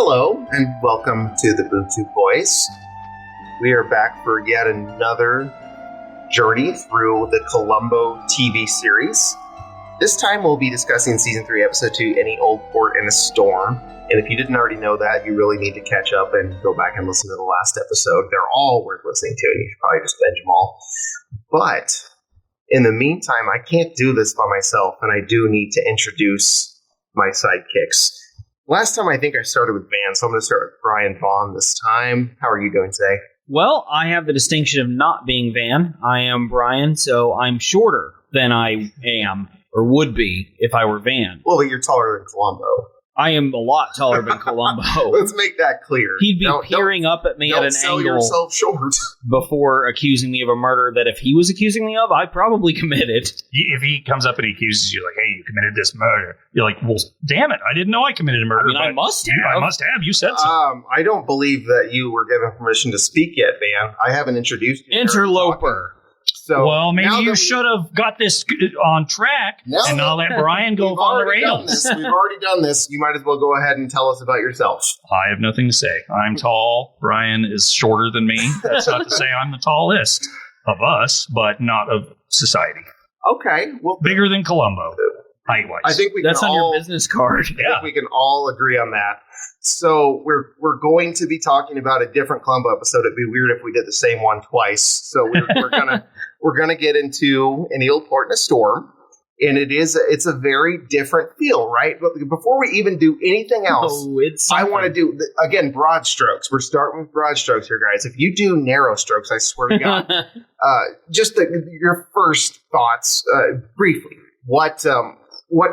Hello, and welcome to the Bootu Boys. We are back for yet another journey through the Columbo TV series. This time we'll be discussing Season 3, Episode 2, Any Old Port in a Storm. And if you didn't already know that, you really need to catch up and go back and listen to the last episode. They're all worth listening to, and you should probably just binge them all. But in the meantime, I can't do this by myself, and I do need to introduce my sidekicks. Last time I think I started with Van, so I'm going to start with Brian Vaughn this time. How are you doing today? Well, I have the distinction of not being Van. I am Brian, so I'm shorter than I am, or would be, if I were Van. Well, but you're taller than Columbo. I am a lot taller than Columbo. Let's make that clear. He'd be peering up at me at an sell angle yourself short before accusing me of a murder that if he was accusing me of, I probably committed. If he comes up and he accuses you, like, hey, you committed this murder, you're like, well, damn it, I didn't know I committed a murder. I must have. I must have. You said so. I don't believe that you were given permission to speak yet, Van. I haven't introduced you. Interloper. So well, maybe you should have got this on track and not let Brian go on the rails. We've already done this. You might as well go ahead and tell us about yourself. I have nothing to say. I'm tall. Brian is shorter than me. That's not to say I'm the tallest of us, but not of society. Okay. Well, bigger than Columbo, height-wise. I think that's on your business card. I think we can all agree on that. So we're going to be talking about a different Columbo episode. It'd be weird if we did the same one twice. So we're gonna get into Any Old Port in a Storm, and it's a very different feel, right? But before we even do anything else, I want to do again broad strokes. We're starting with broad strokes here, guys. If you do narrow strokes, I swear to God, just your first thoughts briefly. What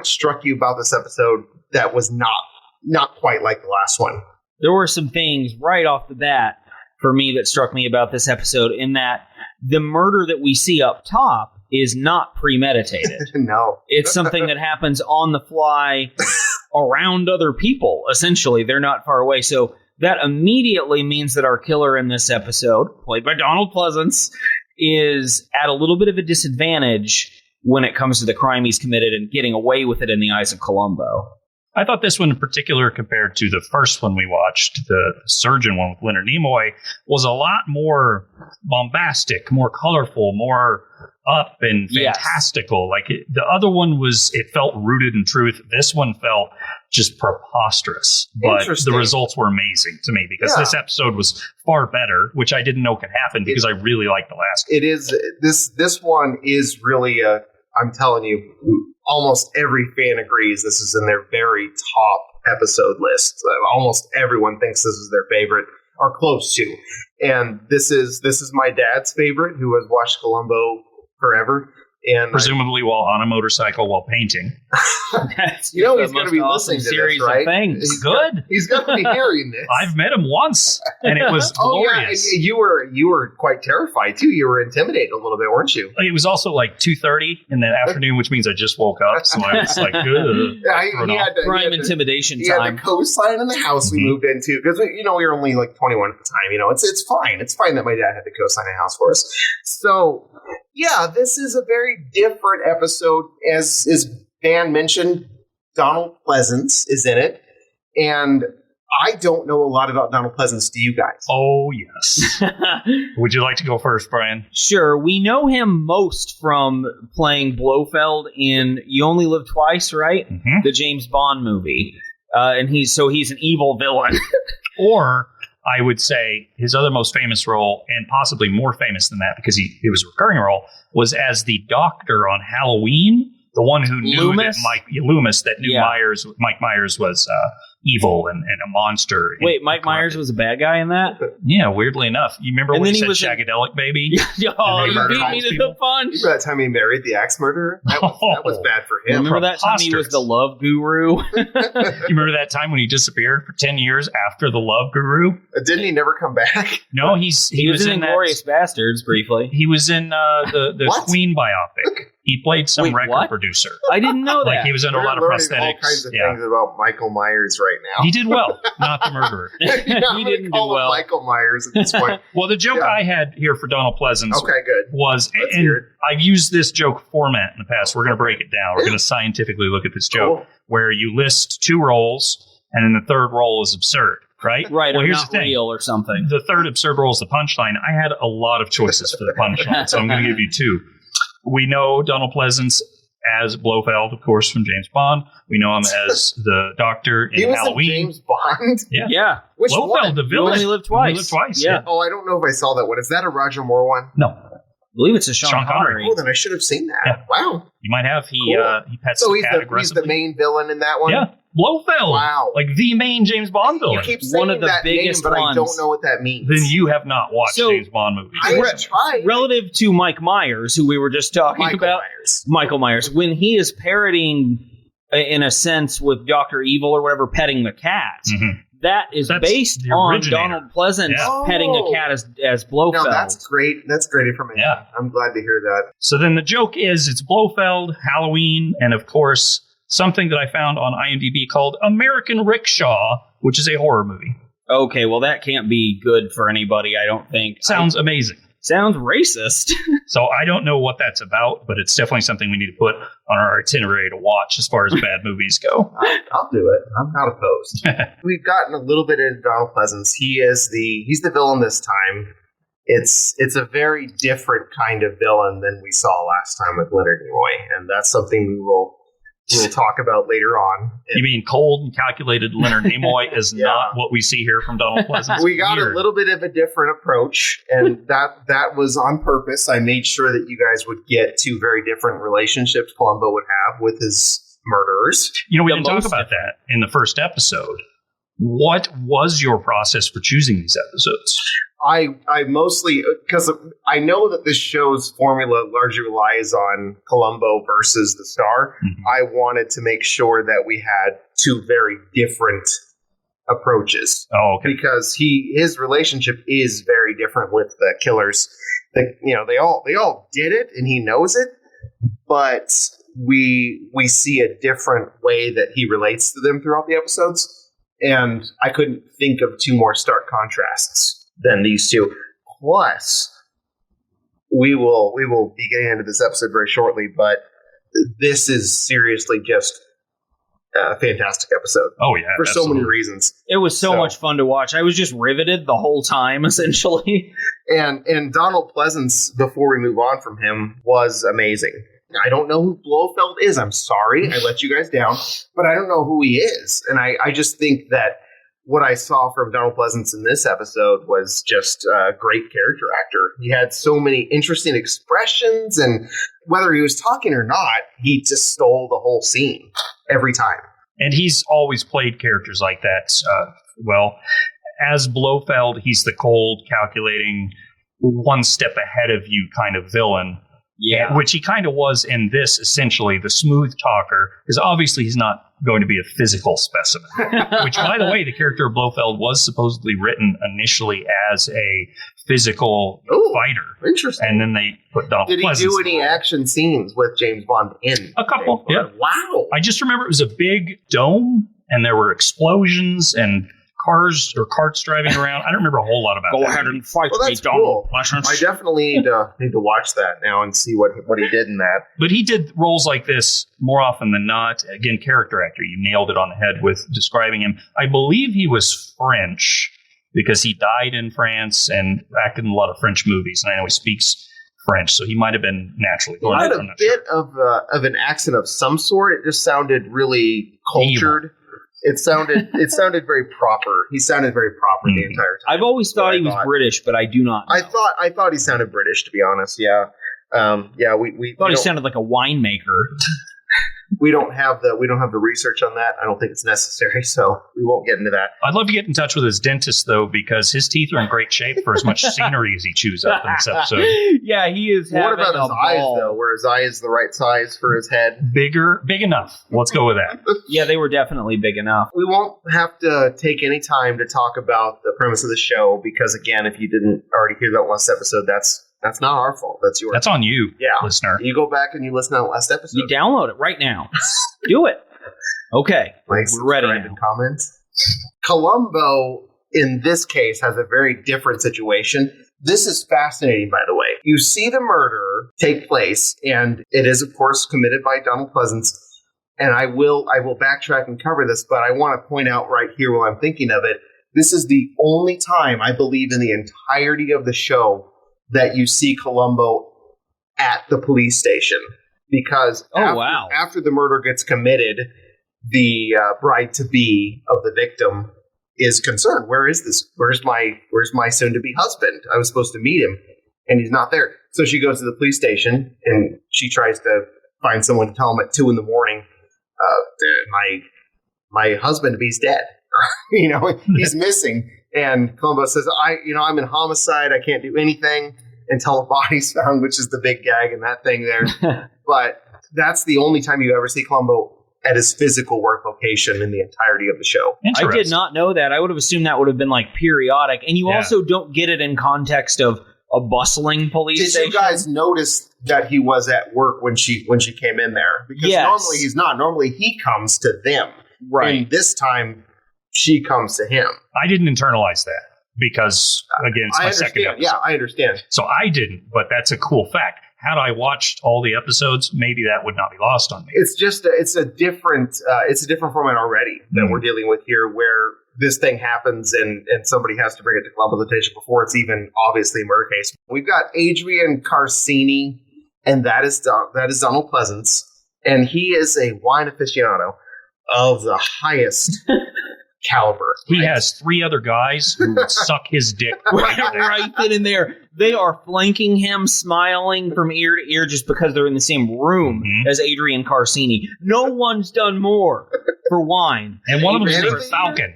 struck you about this episode that was not quite like the last one? There were some things right off the bat for me that struck me about this episode, in that the murder that we see up top is not premeditated. No. It's something that happens on the fly around other people, essentially. They're not far away. So that immediately means that our killer in this episode, played by Donald Pleasence, is at a little bit of a disadvantage when it comes to the crime he's committed and getting away with it in the eyes of Columbo. I thought this one in particular, compared to the first one we watched, the Surgeon one with Leonard Nimoy, was a lot more bombastic, more colorful, more up and fantastical. Yes. Like the other one it felt rooted in truth. This one felt just preposterous. But the results were amazing to me, because this episode was far better, which I didn't know could happen because I really liked the last one. It is. This one is really I'm telling you, almost every fan agrees this is in their very top episode list. Almost everyone thinks this is their favorite, or close to. And this is my dad's favorite, who has watched Columbo forever. And presumably while on a motorcycle while painting. That's he's going to be listening to this, right? He's good. He's going to be hearing this. I've met him once, and it was glorious. Yeah. You were quite terrified too. You were intimidated a little bit, weren't you? It was also like 2:30 in the afternoon, which means I just woke up, so I was like, he had intimidation he time. Had the co-sign in the house we moved into, because we were only like 21 at the time. It's fine. It's fine that my dad had to co-sign a house for us. So. Yeah, this is a very different episode. As Dan mentioned, Donald Pleasence is in it. And I don't know a lot about Donald Pleasence. Do you guys? Oh, yes. Would you like to go first, Brian? Sure. We know him most from playing Blofeld in You Only Live Twice, right? Mm-hmm. The James Bond movie. And he's an evil villain. Or I would say his other most famous role, and possibly more famous than that because it was a recurring role, was as the doctor on Halloween, the one who knew Loomis? that knew Mike Myers was evil and a monster. Wait, Mike Myers was a bad guy in that? Yeah, weirdly enough. You remember when he said Shagadelic Baby? You beat me to the punch. You remember that time he married the axe murderer? That was bad for him. Remember that time he was the love guru? You remember that time when he disappeared for 10 years after the love guru? Didn't he never come back? No, he was in Inglourious Bastards briefly. He was in the Queen biopic. He played some record producer. I didn't know that. Like he was in a lot of prosthetics. All kinds of things about Michael Myers right now. He did well, not the murderer. He didn't do well. Michael Myers at this point. Well, the joke I had here for Donald Pleasence was, and I've used this joke format in the past. We're going to break it down. We're going to scientifically look at this joke where you list two roles and then the third role is absurd. Right? Right, well, or here's not the thing. real or something. The third absurd role is the punchline. I had a lot of choices for the punchline, so I'm going to give you two. We know Donald Pleasence as Blofeld, of course, from James Bond. We know him as the Doctor in he was Halloween. In James Bond? Yeah. Which Blofeld, one? the villain. Only lived twice. Yeah. Oh, I don't know if I saw that one. Is that a Roger Moore one? No. I believe it's a Sean Connery. Oh, then I should have seen that. Yeah. Wow. You might have. He pets so the cat aggressively. he's the main villain in that one? Yeah. Blofeld. Wow. Like the main James Bond villain. You keep saying one of the that biggest name, but ones. I don't know what that means. Then you have not watched James Bond movies. I tried. Relative to Mike Myers, who we were just talking about. Michael Myers. When he is parodying, in a sense, with Dr. Evil or whatever, petting the cat, that is based on Donald Pleasence petting a cat as Blofeld. No, that's great. That's great information. Yeah. I'm glad to hear that. So then the joke is it's Blofeld, Halloween, and of course, something that I found on IMDb called American Rickshaw, which is a horror movie. Okay, well, that can't be good for anybody, I don't think. Sounds amazing. Sounds racist. So I don't know what that's about, but it's definitely something we need to put on our itinerary to watch as far as bad movies go. I'll do it. I'm not opposed. We've gotten a little bit into Donald Pleasence. He's the villain this time. It's a very different kind of villain than we saw last time with Leonard Nimoy, and that's something we'll talk about later on. You mean cold and calculated Leonard Nimoy is not what we see here from Donald Pleasence? We got a little bit of a different approach, and that was on purpose. I made sure that you guys would get two very different relationships Columbo would have with his murderers. You know, we didn't talk about that in the first episode. What was your process for choosing these episodes? I mostly, because I know that this show's formula largely relies on Columbo versus the Star. I wanted to make sure that we had two very different approaches. Oh, okay. Because his relationship is very different with the killers. They all did it, and he knows it, but we see a different way that he relates to them throughout the episodes. And I couldn't think of two more stark contrasts than these two. Plus, we will be getting into this episode very shortly, but this is seriously just a fantastic episode. Oh yeah, for absolutely. So many reasons. It was so much fun to watch. I was just riveted the whole time, essentially. And Donald Pleasence, before we move on from him, was amazing. I don't know who Blofeld is. I'm sorry. I let you guys down. But I don't know who he is. And I just think that what I saw from Donald Pleasence in this episode was just a great character actor. He had so many interesting expressions, and whether he was talking or not, he just stole the whole scene every time. And he's always played characters like that. As Blofeld, he's the cold, calculating, one step ahead of you kind of villain. Yeah, which he kind of was in this, essentially, the smooth talker, because obviously he's not going to be a physical specimen. Which, by the way, the character of Blofeld was supposedly written initially as a physical fighter. Interesting. And then they put Donald Pleasence. Did he do any action scenes with James Bond in? A couple, yeah. Wow. I just remember it was a big dome, and there were explosions and cars or carts driving around. I don't remember a whole lot about that. Go ahead and fight me, Donald Pleasence. I definitely need to watch that now and see what he did in that. But he did roles like this more often than not. Again, character actor. You nailed it on the head with describing him. I believe he was French because he died in France and acted in a lot of French movies. And I know he speaks French, so he might have been naturally. He had a bit of an accent of some sort. It just sounded really cultured. Evil. It sounded very proper. He sounded very proper the entire time. I've always thought he was British, but I do not know. I thought he sounded British, to be honest. Yeah. We thought he sounded like a winemaker. We don't have the research on that. I don't think it's necessary, so we won't get into that. I'd love to get in touch with his dentist, though, because his teeth are in great shape for as much scenery as he chews up in this episode. Yeah, he is. What about his eyes, though? Were his eyes the right size for his head? Big enough. Let's go with that. Yeah, they were definitely big enough. We won't have to take any time to talk about the premise of the show because, again, if you didn't already hear that last episode, that's not our fault. That's yours. That's on you, listener. You go back and you listen to the last episode. You download it right now. Do it. Okay. We're ready now. Comments. Columbo, in this case, has a very different situation. This is fascinating, by the way. You see the murder take place, and it is, of course, committed by Donald Pleasence. and I will backtrack and cover this, but I want to point out right here while I'm thinking of it, this is the only time I believe in the entirety of the show that you see Columbo at the police station. Because after the murder gets committed, the bride-to-be of the victim is concerned. Where is this? Where's my soon-to-be husband? I was supposed to meet him, and he's not there. So she goes to the police station, and she tries to find someone to tell him at 2 a.m. My husband-to-be's dead. He's missing. And Columbo says, I'm in homicide. I can't do anything until a body's found, which is the big gag in that thing there. But that's the only time you ever see Columbo at his physical work location in the entirety of the show. I did not know that. I would have assumed that would have been like periodic. And you also don't get it in context of a bustling police station. Did you guys notice that he was at work when she came in there? Because normally he's not. Normally he comes to them. Right. And this time she comes to him. I didn't internalize that because, again, it's my second episode. Yeah, I understand. So I didn't, but that's a cool fact. Had I watched all the episodes, maybe that would not be lost on me. It's just it's a different format already that we're dealing with here, where this thing happens and somebody has to bring it to Columbo's attention before it's even obviously a murder case. We've got Adrian Carsini, and that is Donald Pleasence, and he is a wine aficionado of the highest caliber. He has 3 other guys who would suck his dick right then and there. They are flanking him, smiling from ear to ear just because they're in the same room as Adrian Carsini. No one's done more for wine. And one of them is named Falcon,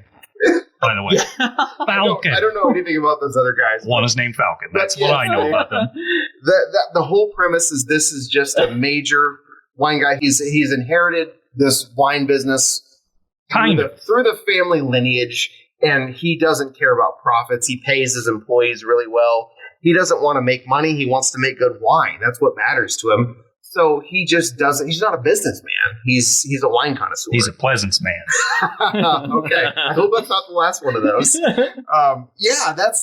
by the way. Falcon. I don't know anything about those other guys. One is named Falcon. That's what I know about them. The whole premise is this is just a major wine guy. He's inherited this wine business through the family lineage, and he doesn't care about profits. He pays his employees really well. He doesn't want to make money. He wants to make good wine. That's what matters to him. So he just doesn't. He's not a businessman. He's a wine connoisseur. He's a Pleasence man. Okay, I hope that's not the last one of those.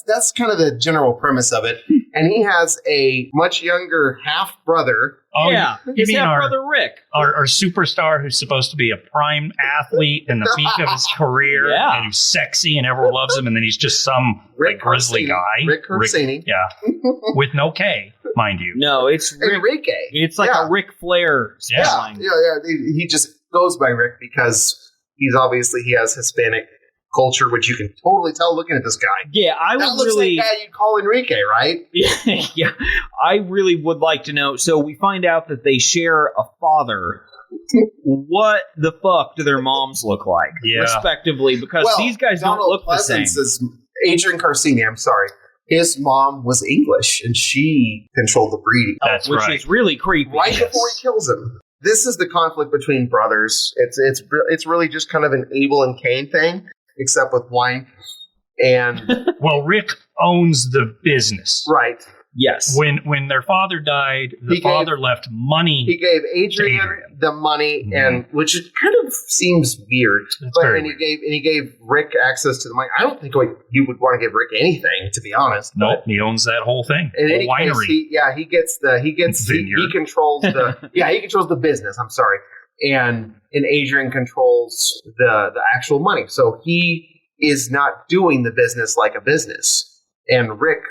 That's kind of the general premise of it. And he has a much younger half brother. Oh yeah, his half brother Rick, our superstar, who's supposed to be a prime athlete in the peak of his career, and who's sexy and everyone loves him, and then he's just some grisly guy. Rick Carsini. With no K, mind you. No, it's Enrique. It's like a Ric Flair spelling. Yeah. He just goes by Rick because he has Hispanic culture, which you can totally tell looking at this guy. Yeah, that looks like a guy you'd call Enrique, right? Yeah, I really would like to know. So we find out that they share a father. What the fuck do their moms look like, respectively? Because these guys don't look the same. Adrian Carsini, I'm sorry. His mom was English, and she controlled the breeding. Which is really creepy. Right before he kills him. This is the conflict between brothers. It's really just kind of an Abel and Cain thing, except with wine. And well, Rick owns the business, right? Yes. When their father died, the father left money. He gave Adrian the money, and which kind of seems weird. He gave Rick access to the money. I don't think you would want to give Rick anything, to be honest. Nope, he owns that whole thing. In any winery. Case, he controls he controls the business. I'm sorry, and Adrian controls the actual money. So he is not doing the business like a business, and Rick,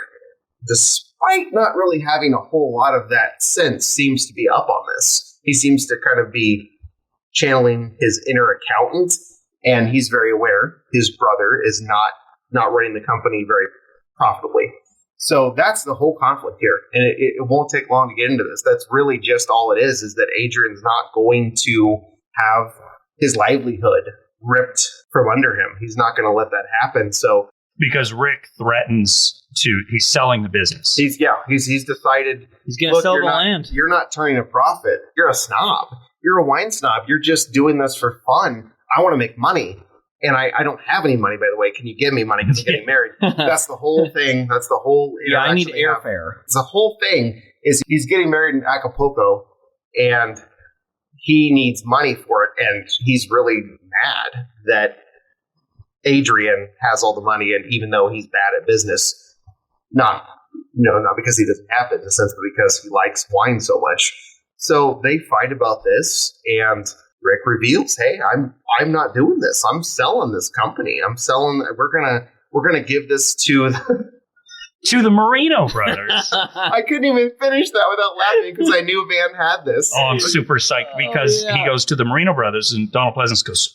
despite not really having a whole lot of that sense, seems to be up on this. He seems to kind of be channeling his inner accountant, and he's very aware his brother is not running the company very profitably. So that's the whole conflict here, and it won't take long to get into this. That's really just all it is that Adrian's not going to have his livelihood ripped from under him. He's not going to let that happen. So because Rick threatens he's selling the business. He's decided he's going to sell the land. You're not turning a profit. You're a snob. You're a wine snob. You're just doing this for fun. I want to make money. And I don't have any money, by the way. Can you give me money because I'm getting married? That's the whole thing. That's the whole I need airfare. The whole thing is he's getting married in Acapulco, and he needs money for it. And he's really mad that Adrian has all the money, and even though he's bad at business, not because he doesn't have it, in a sense, but because he likes wine so much. So they fight about this, and Rick reveals, hey, I'm not doing this. I'm selling this company. We're gonna give this to to the Marino Brothers. I couldn't even finish that without laughing because I knew Van had this. Oh, I'm super psyched because he goes to the Marino Brothers and Donald Pleasence goes,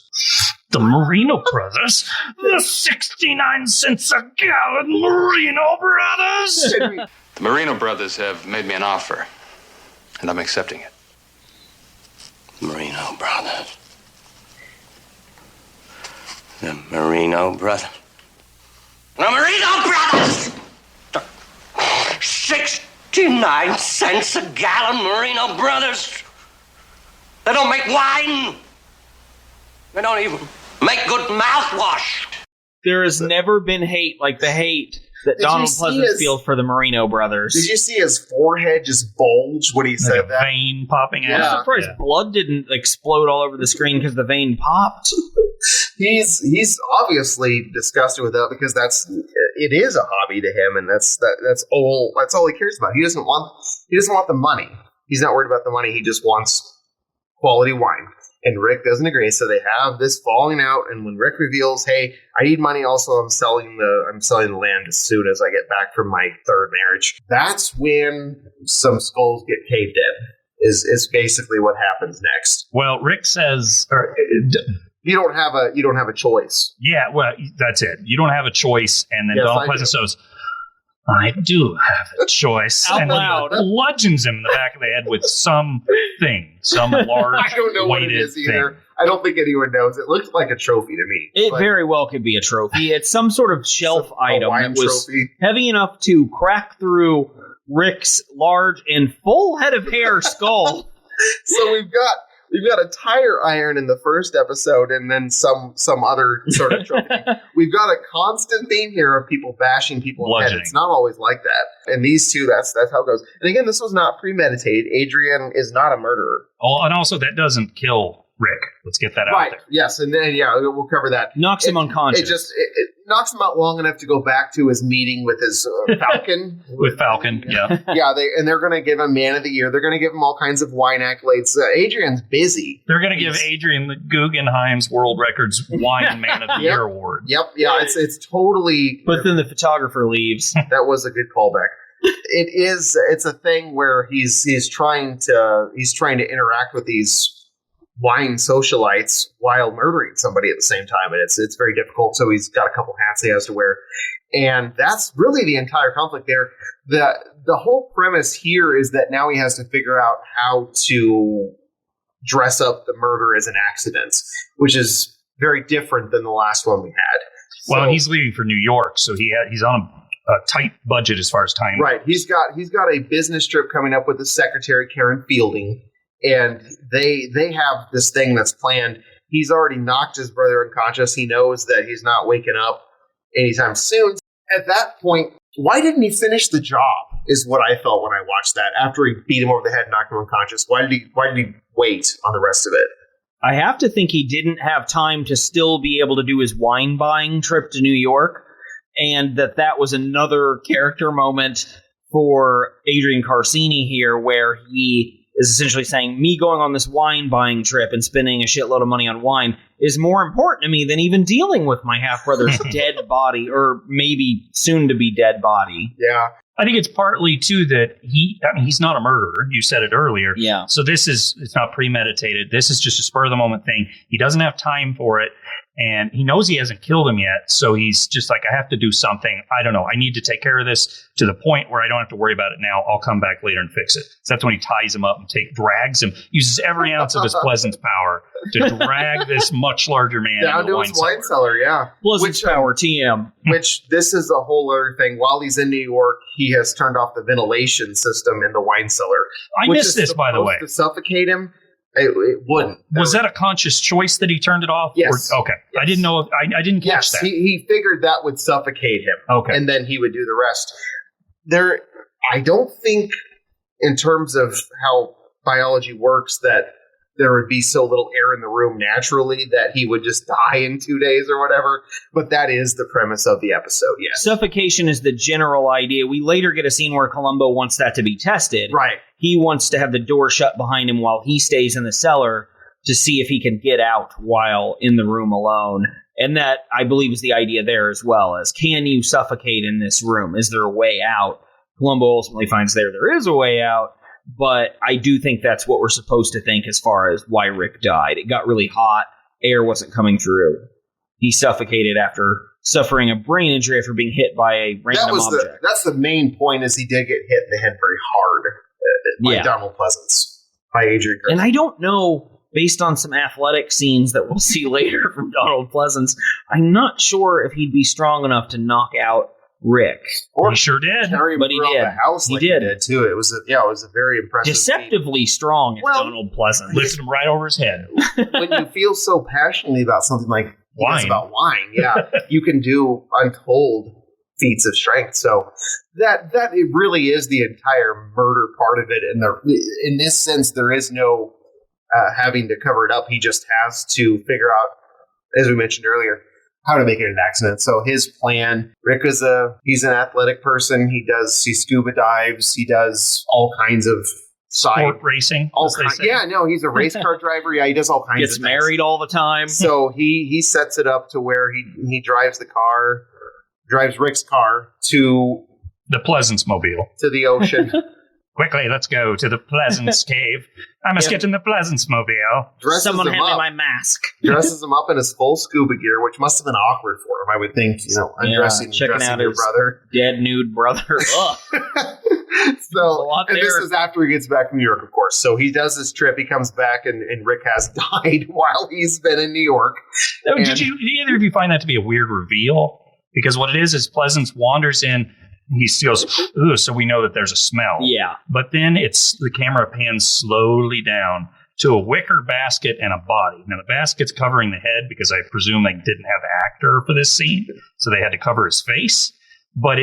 the Marino Brothers? The 69 cents a gallon Marino Brothers? The Marino Brothers have made me an offer, and I'm accepting it. Marino Brothers. The Marino Brothers. The Marino Brothers! 69 cents a gallon, Marino Brothers. They don't make wine. They don't even make good mouthwash. There has never been hate like the hate that Donald Pleasence feels for the Marino Brothers. Did you see his forehead just bulge when he said that? Vein popping out. I'm surprised blood didn't explode all over the screen because the vein popped. He's obviously disgusted with that because it is a hobby to him, and that's all he cares about. He doesn't want the money. He's not worried about the money. He just wants quality wine. And Rick doesn't agree, so they have this falling out. And when Rick reveals, "Hey, I need money. Also, I'm selling the land as soon as I get back from my third marriage," that's when some skulls get caved in. Is basically what happens next. Well, Rick says, "You don't have a choice." Yeah, well, that's it. You don't have a choice. And then Donald Pleasence says, I do have a choice. Out and loud. Bludgeons him in the back of the head with some large, I don't know what it is either. Thing. I don't think anyone knows. It looks like a trophy to me. It very well could be a trophy. It's some sort of shelf item that was heavy enough to crack through Rick's large and full head of hair skull. So we've got a tire iron in the first episode, and then some other sort of trophy. We've got a constant theme here of people bashing people in the head. It's not always like that. And these two, that's how it goes. And again, this was not premeditated. Adrian is not a murderer. Oh, and also that doesn't kill Rick. Let's get that out there. Yes, and then we'll cover that. Knocks him unconscious. It knocks him out long enough to go back to his meeting with his Falcon. With Falcon, yeah. They're going to give him Man of the Year. They're going to give him all kinds of wine accolades. Adrian's busy. They're going to give Adrian the Guggenheim's World Records Wine Man of the Year award. Yep, yeah, it's totally. But then the photographer leaves. That was a good callback. It's a thing where he's trying to interact with these wine socialites while murdering somebody at the same time, and it's very difficult. So he's got a couple hats he has to wear, and that's really the entire conflict there. The whole premise here is that now he has to figure out how to dress up the murder as an accident, which is very different than the last one we had. Well, he's leaving for New York, so he's on a tight budget as far as time. Right, he's got a business trip coming up with his secretary Karen Fielding. And they have this thing that's planned. He's already knocked his brother unconscious. He knows that he's not waking up anytime soon. At that point, why didn't he finish the job is what I felt when I watched that. After he beat him over the head and knocked him unconscious, why did he wait on the rest of it? I have to think he didn't have time to still be able to do his wine buying trip to New York, and that was another character moment for Adrian Carcini here, where he is essentially saying, me going on this wine buying trip and spending a shitload of money on wine is more important to me than even dealing with my half-brother's dead body, or maybe soon-to-be dead body. Yeah. I think it's partly, too, that he's not a murderer. You said it earlier. Yeah. So it's not premeditated. This is just a spur-of-the-moment thing. He doesn't have time for it. And he knows he hasn't killed him yet, so he's just like, I have to do something. I don't know. I need to take care of this to the point where I don't have to worry about it now. I'll come back later and fix it. So that's when he ties him up and drags him, uses every ounce of his Pleasence power to drag this much larger man down to his wine cellar. Yeah, Pleasence power, TM. Which this is a whole other thing. While he's in New York, he has turned off the ventilation system in the wine cellar. I missed this, by the way. To suffocate him. It wouldn't. Was that a conscious choice that he turned it off? Yes. Okay. Yes. I didn't know. I didn't catch that. He figured that would suffocate him. Okay. And then he would do the rest. I don't think, in terms of how biology works, that there would be so little air in the room naturally that he would just die in 2 days or whatever. But that is the premise of the episode, yes. Suffocation is the general idea. We later get a scene where Columbo wants that to be tested. Right. He wants to have the door shut behind him while he stays in the cellar to see if he can get out while in the room alone. And that, I believe, is the idea there as well, as can you suffocate in this room? Is there a way out? Columbo ultimately finds there is a way out, but I do think that's what we're supposed to think as far as why Rick died. It got really hot. Air wasn't coming through. He suffocated after suffering a brain injury after being hit by a random object. That's the main point, is he did get hit in the head very hard by Donald Pleasence, by Adrian Griffin. And I don't know, based on some athletic scenes that we'll see later from Donald Pleasence, I'm not sure if he'd be strong enough to knock out Rick. Or he sure did. But he did. The house he did too. It was a very impressive. Deceptively strong, Donald Pleasence. Lifted him right over his head. When you feel so passionately about something like wine, about wine, you can do untold feats of strength. So that it really is the entire murder part of it. And in this sense, there is no having to cover it up. He just has to figure out, as we mentioned earlier, how to make it an accident. So his plan, Rick he's an athletic person. He scuba dives. He does all kinds of sport racing. He's a race car driver. Yeah, he does all kinds Gets of things. Gets married all the time. So he sets it up to where he drives Rick's car to the Pleasence mobile, to the ocean. Quickly, let's go to the Pleasence cave. I must get in the Pleasence mobile. Someone hand me my mask. Dresses him up in his full scuba gear, which must have been awkward for him, I would think. Undressing out your his brother, dead nude brother. This is after he gets back from New York, of course. So he does this trip. He comes back, and Rick has died while he's been in New York. Did either of you find that to be a weird reveal? Because what it is Pleasence wanders in. He goes, ooh, so we know that there's a smell. Yeah. But then the camera pans slowly down to a wicker basket and a body. Now, the basket's covering the head because I presume they didn't have an actor for this scene, so they had to cover his face. But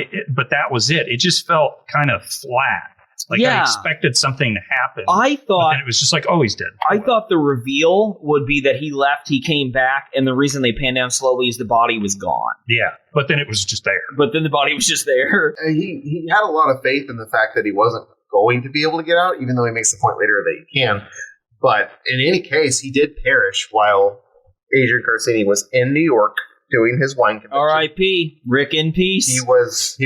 that was it. It just felt kind of flat. I expected something to happen. I thought it was just like, oh, he's dead. I thought the reveal would be that he left, he came back, and the reason they pan down slowly is the body was gone. Yeah, but then it was just there. But then the body was just there. He had a lot of faith in the fact that he wasn't going to be able to get out, even though he makes the point later that he can. But in any case, he did perish while Adrian Garcini was in New York doing his wine convention. R.I.P. Rick in peace. He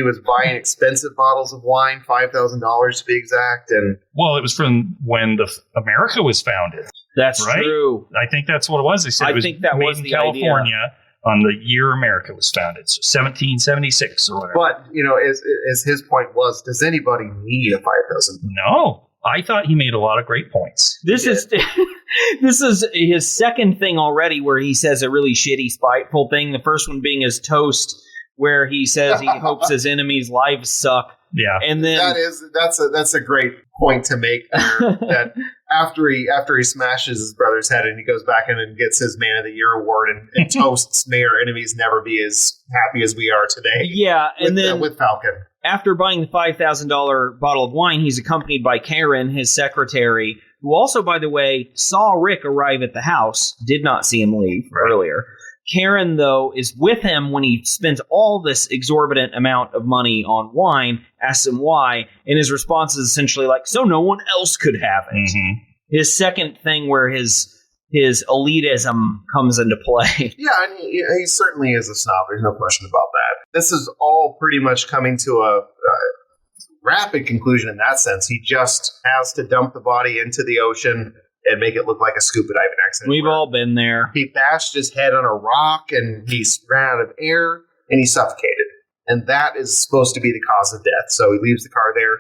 was buying expensive bottles of wine, $5,000 to be exact, and it was from when America was founded. That's right? True. I think that's what it was. They said it was made in California on the year America was founded, so 1776 or whatever. But as his point was, does anybody need a $5,000? No. I thought he made a lot of great points. This is his second thing already where he says a really shitty, spiteful thing. The first one being his toast, where he says he hopes his enemies' lives suck. Yeah, and then that's a great point to make there, that after he smashes his brother's head and he goes back in and gets his Man of the Year award and toasts, may our enemies never be as happy as we are today. Yeah, and then with Falcon. After buying the $5,000 bottle of wine, he's accompanied by Karen, his secretary, who also, by the way, saw Rick arrive at the house, did not see him leave earlier. Karen, though, is with him when he spends all this exorbitant amount of money on wine, asks him why, and his response is essentially like, so no one else could have it. Mm-hmm. His second thing where his elitism comes into play. Yeah, and he certainly is a snob. There's no question about that. This is all pretty much coming to a rapid conclusion in that sense. He just has to dump the body into the ocean and make it look like a scuba diving accident. We've all been there. He bashed his head on a rock and he ran out of air and he suffocated. And that is supposed to be the cause of death. So he leaves the car there,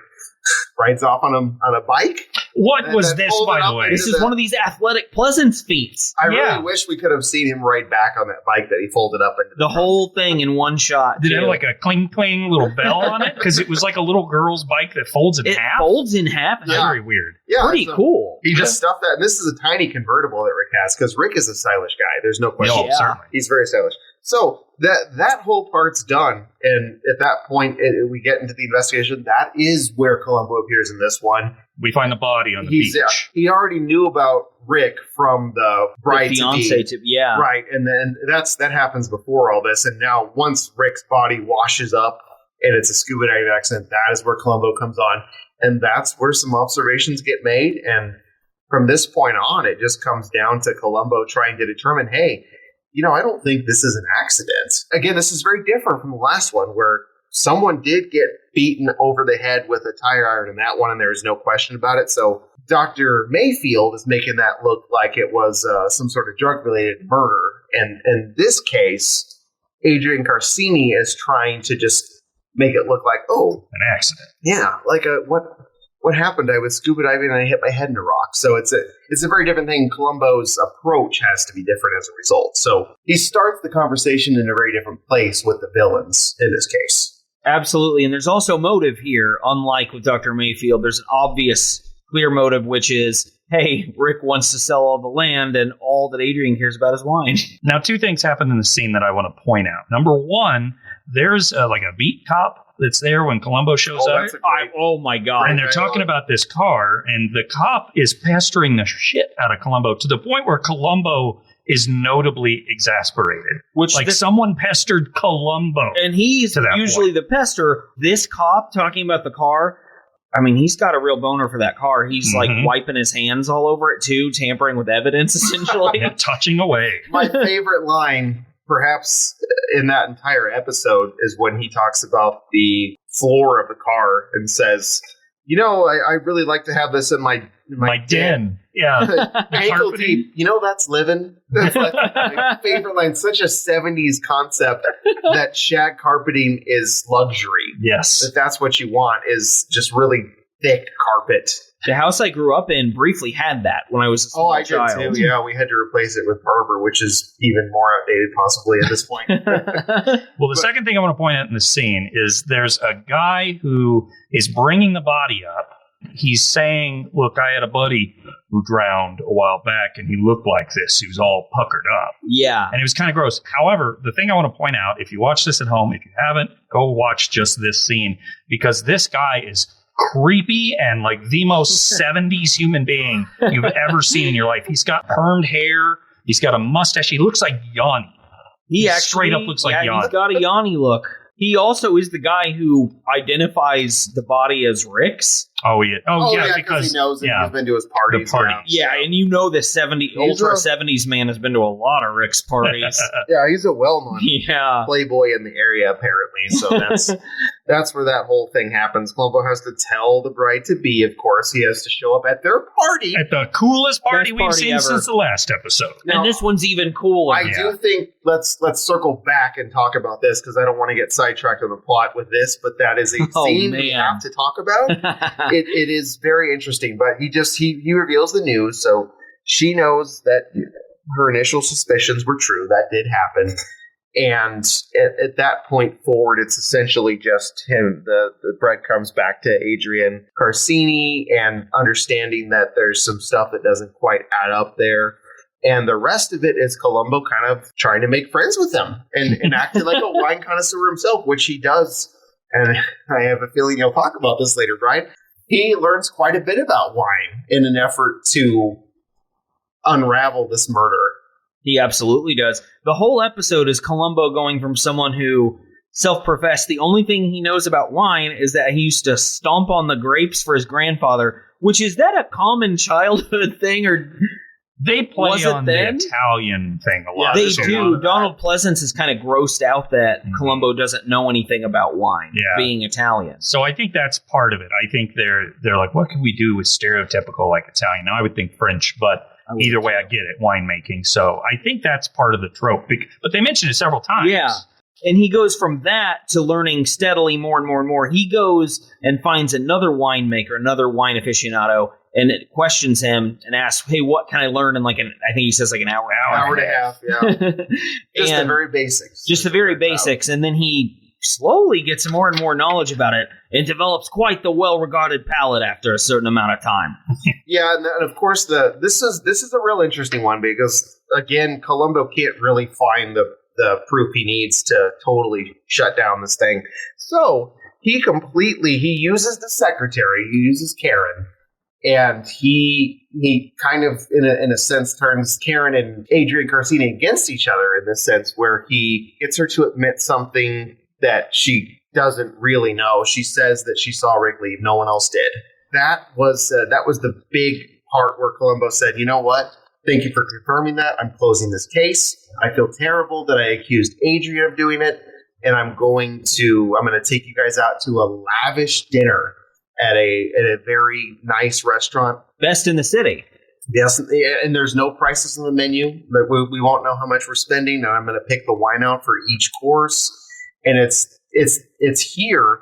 rides off on a bike. What was this, by the way? This is one of these athletic Pleasence feats. I really wish we could have seen him ride back on that bike that he folded up into the whole thing in one shot. Did it have like a cling cling little bell on it? Because it was like a little girl's bike that folds in half. It folds in half. Yeah. Very weird. Yeah, pretty cool. He just stuffed that. And this is a tiny convertible that Rick has because Rick is a stylish guy. There's no question. No, certainly. He's very stylish. So that whole part's done. And at that point, we get into the investigation. That is where Columbo appears in this one. We find the body on the beach. He already knew about Rick from the bride-to-be. Yeah. Right. And then that happens before all this. And now once Rick's body washes up and it's a scuba diving accident, that is where Columbo comes on. And that's where some observations get made. And from this point on, it just comes down to Columbo trying to determine, hey, I don't think this is an accident. Again, this is very different from the last one where someone did get beaten over the head with a tire iron in that one, and there is no question about it. So Dr. Mayfield is making that look like it was some sort of drug-related murder. And in this case, Adrian Carcini is trying to just make it look like, an accident. Yeah, like what happened? I was scuba diving and I hit my head in a rock. So it's a very different thing. Columbo's approach has to be different as a result. So he starts the conversation in a very different place with the villains in this case. Absolutely. And there's also motive here. Unlike with Dr. Mayfield, there's an obvious, clear motive, which is, hey, Rick wants to sell all the land and all that Adrian cares about is wine. Now, two things happen in the scene that I want to point out. Number one, there's like a beat cop that's there when Columbo shows up. Oh my God. And they're talking about this car, and the cop is pestering the shit out of Columbo to the point where Columbo is notably exasperated. Which someone pestered Columbo. And he's usually the pester. This cop talking about the car, I mean, he's got a real boner for that car. He's like wiping his hands all over it too, tampering with evidence essentially. And touching away. My favorite line, perhaps in that entire episode, is when he talks about the floor of the car and says, I really like to have this in my den. Yeah. Ankle deep. That's living. That's like my favorite line. Such a 70s concept that shag carpeting is luxury. Yes. That's what you want, is just really thick carpet. The house I grew up in briefly had that when I was a small child. I did too. Yeah, we had to replace it with Barber, which is even more outdated possibly at this point. Well, the second thing I want to point out in the scene is there's a guy who is bringing the body up. He's saying, look, I had a buddy who drowned a while back, and he looked like this. He was all puckered up. Yeah. And it was kind of gross. However, the thing I want to point out, if you watch this at home, if you haven't, go watch just this scene, because this guy is creepy and like the most 70s human being you've ever seen in your life. He's got permed hair. He's got a mustache. He looks like Yanni. He actually straight up looks like Yanni. He's got a Yanni look. He also is the guy who identifies the body as Rick's. Oh, yeah. Yeah, because he knows he's been to his parties. Yeah, and the ultra 70s man has been to a lot of Rick's parties. Yeah, he's a well-known playboy in the area, apparently. So that's where that whole thing happens. Columbo has to tell the bride-to-be, of course. He has to show up at their party. At the coolest party we've seen since the last episode. Now, and this one's even cooler. I do think, let's circle back and talk about this, because I don't want to get sidetracked on the plot with this, but that is a scene we have to talk about. It is very interesting, but he reveals the news, so she knows that her initial suspicions were true. That did happen. And at that point forward, it's essentially just him. The breadcrumbs back to Adrian Carcini and understanding that there's some stuff that doesn't quite add up there. And the rest of it is Columbo kind of trying to make friends with them and acting like a wine connoisseur himself, which he does. And I have a feeling you'll talk about this later, Brian. He learns quite a bit about wine in an effort to unravel this murder. He absolutely does. The whole episode is Columbo going from someone who self-professed the only thing he knows about wine is that he used to stomp on the grapes for his grandfather, which is that a common childhood thing, or they play on the Italian thing a lot. They do. Donald Pleasence is kind of grossed out that Columbo doesn't know anything about wine, being Italian. So I think that's part of it. I think they're like, what can we do with stereotypical like Italian? Now I would think French, but either way, I get it, winemaking. So I think that's part of the trope. But they mentioned it several times. Yeah. And he goes from that to learning steadily more and more and more. He goes and finds another winemaker, another wine aficionado, and it questions him and asks, hey, what can I learn in I think he says an hour and a half. Yeah. Just the very basics. Just the very basics. And then he slowly gets more and more knowledge about it and develops quite the well-regarded palate after a certain amount of time. Yeah, and of course, this is a real interesting one because, again, Columbo can't really find the proof he needs to totally shut down this thing. So he uses the secretary, he uses Karen, and he kind of, in a sense, turns Karen and Adrian Carcini against each other in this sense where he gets her to admit something that she doesn't really know. She says that she saw Wrigley. No one else did. That was the big part where Columbo said, you know what? Thank you for confirming that. I'm closing this case. I feel terrible that I accused Adrian of doing it. And I'm going to take you guys out to a lavish dinner at a very nice restaurant. Best in the city. Yes, and there's no prices on the menu. We won't know how much we're spending, and I'm going to pick the wine out for each course. And it's here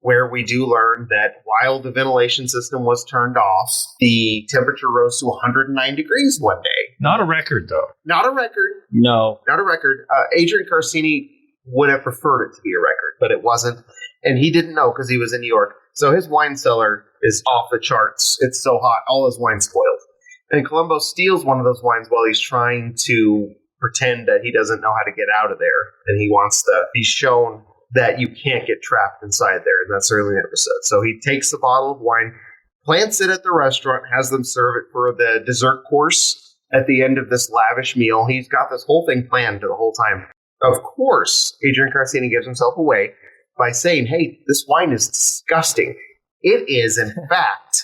where we do learn that while the ventilation system was turned off, the temperature rose to 109 degrees one day. Not a record, though. Not a record. No. Not a record. Adrian Carcini would have preferred it to be a record, but it wasn't. And he didn't know because he was in New York. So his wine cellar is off the charts. It's so hot. All his wine's spoiled. And Columbo steals one of those wines while he's trying to pretend that he doesn't know how to get out of there. And he wants to be shown that you can't get trapped inside there. And that's early in the episode. So he takes the bottle of wine, plants it at the restaurant, has them serve it for the dessert course at the end of this lavish meal. He's got this whole thing planned the whole time. Of course, Adrian Carcini gives himself away by saying, hey, this wine is disgusting. It is, in fact,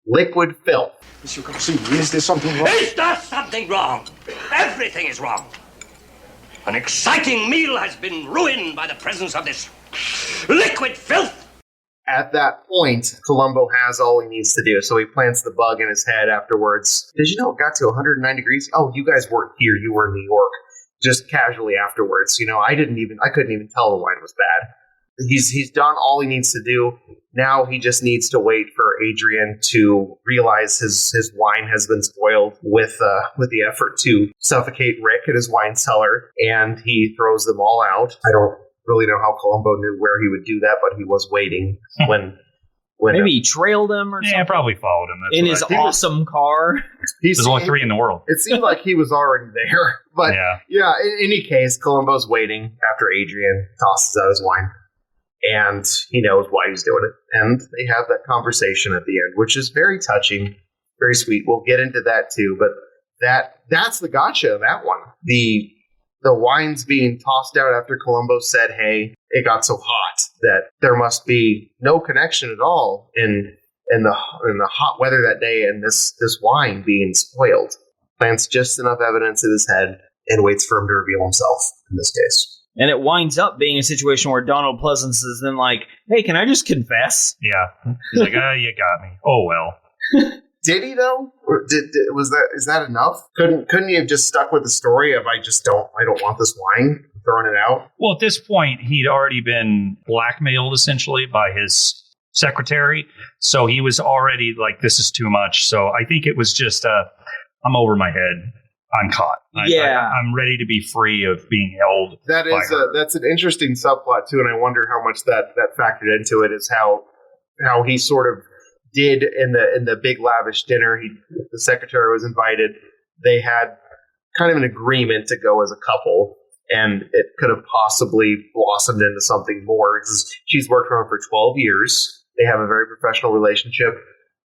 liquid filth. Monsieur Carcini, is there something wrong? Is there something wrong? Everything is wrong. An exciting meal has been ruined by the presence of this liquid filth. At that point, Columbo has all he needs to do, so he plants the bug in his head afterwards. Did you know it got to 109 degrees? Oh, you guys weren't here. You were in New York. Just casually afterwards. I couldn't even tell the wine was bad. He's done all he needs to do. Now he just needs to wait for Adrian to realize his wine has been spoiled with the effort to suffocate Rick at his wine cellar, and he throws them all out. I don't really know how Columbo knew where he would do that, but he was waiting when maybe he trailed him or something. Yeah, probably followed him. In his awesome car. There's only 3 in the world. It seemed like he was already there. But yeah, in any case, Columbo's waiting after Adrian tosses out his wine. And he knows why he's doing it. And they have that conversation at the end, which is very touching, very sweet. We'll get into that too. But that's the gotcha of that one. The wine's being tossed out after Columbo said, hey, it got so hot that there must be no connection at all in the hot weather that day and this wine being spoiled. Plants just enough evidence in his head and waits for him to reveal himself in this case. And it winds up being a situation where Donald Pleasence is then like, hey, can I just confess? Yeah. He's like, you got me. Oh, well. Did he though? Or is that enough? Couldn't you have just stuck with the story of I don't want this wine, throwing it out? Well, at this point, he'd already been blackmailed essentially by his secretary. So he was already like, this is too much. So I think it was just I'm over my head. I'm caught. I'm ready to be free of being held. That's an interesting subplot too, and I wonder how much that factored into it. Is how he sort of did in the big lavish dinner. The secretary was invited. They had kind of an agreement to go as a couple, and it could have possibly blossomed into something more. She's worked for him for 12 years. They have a very professional relationship.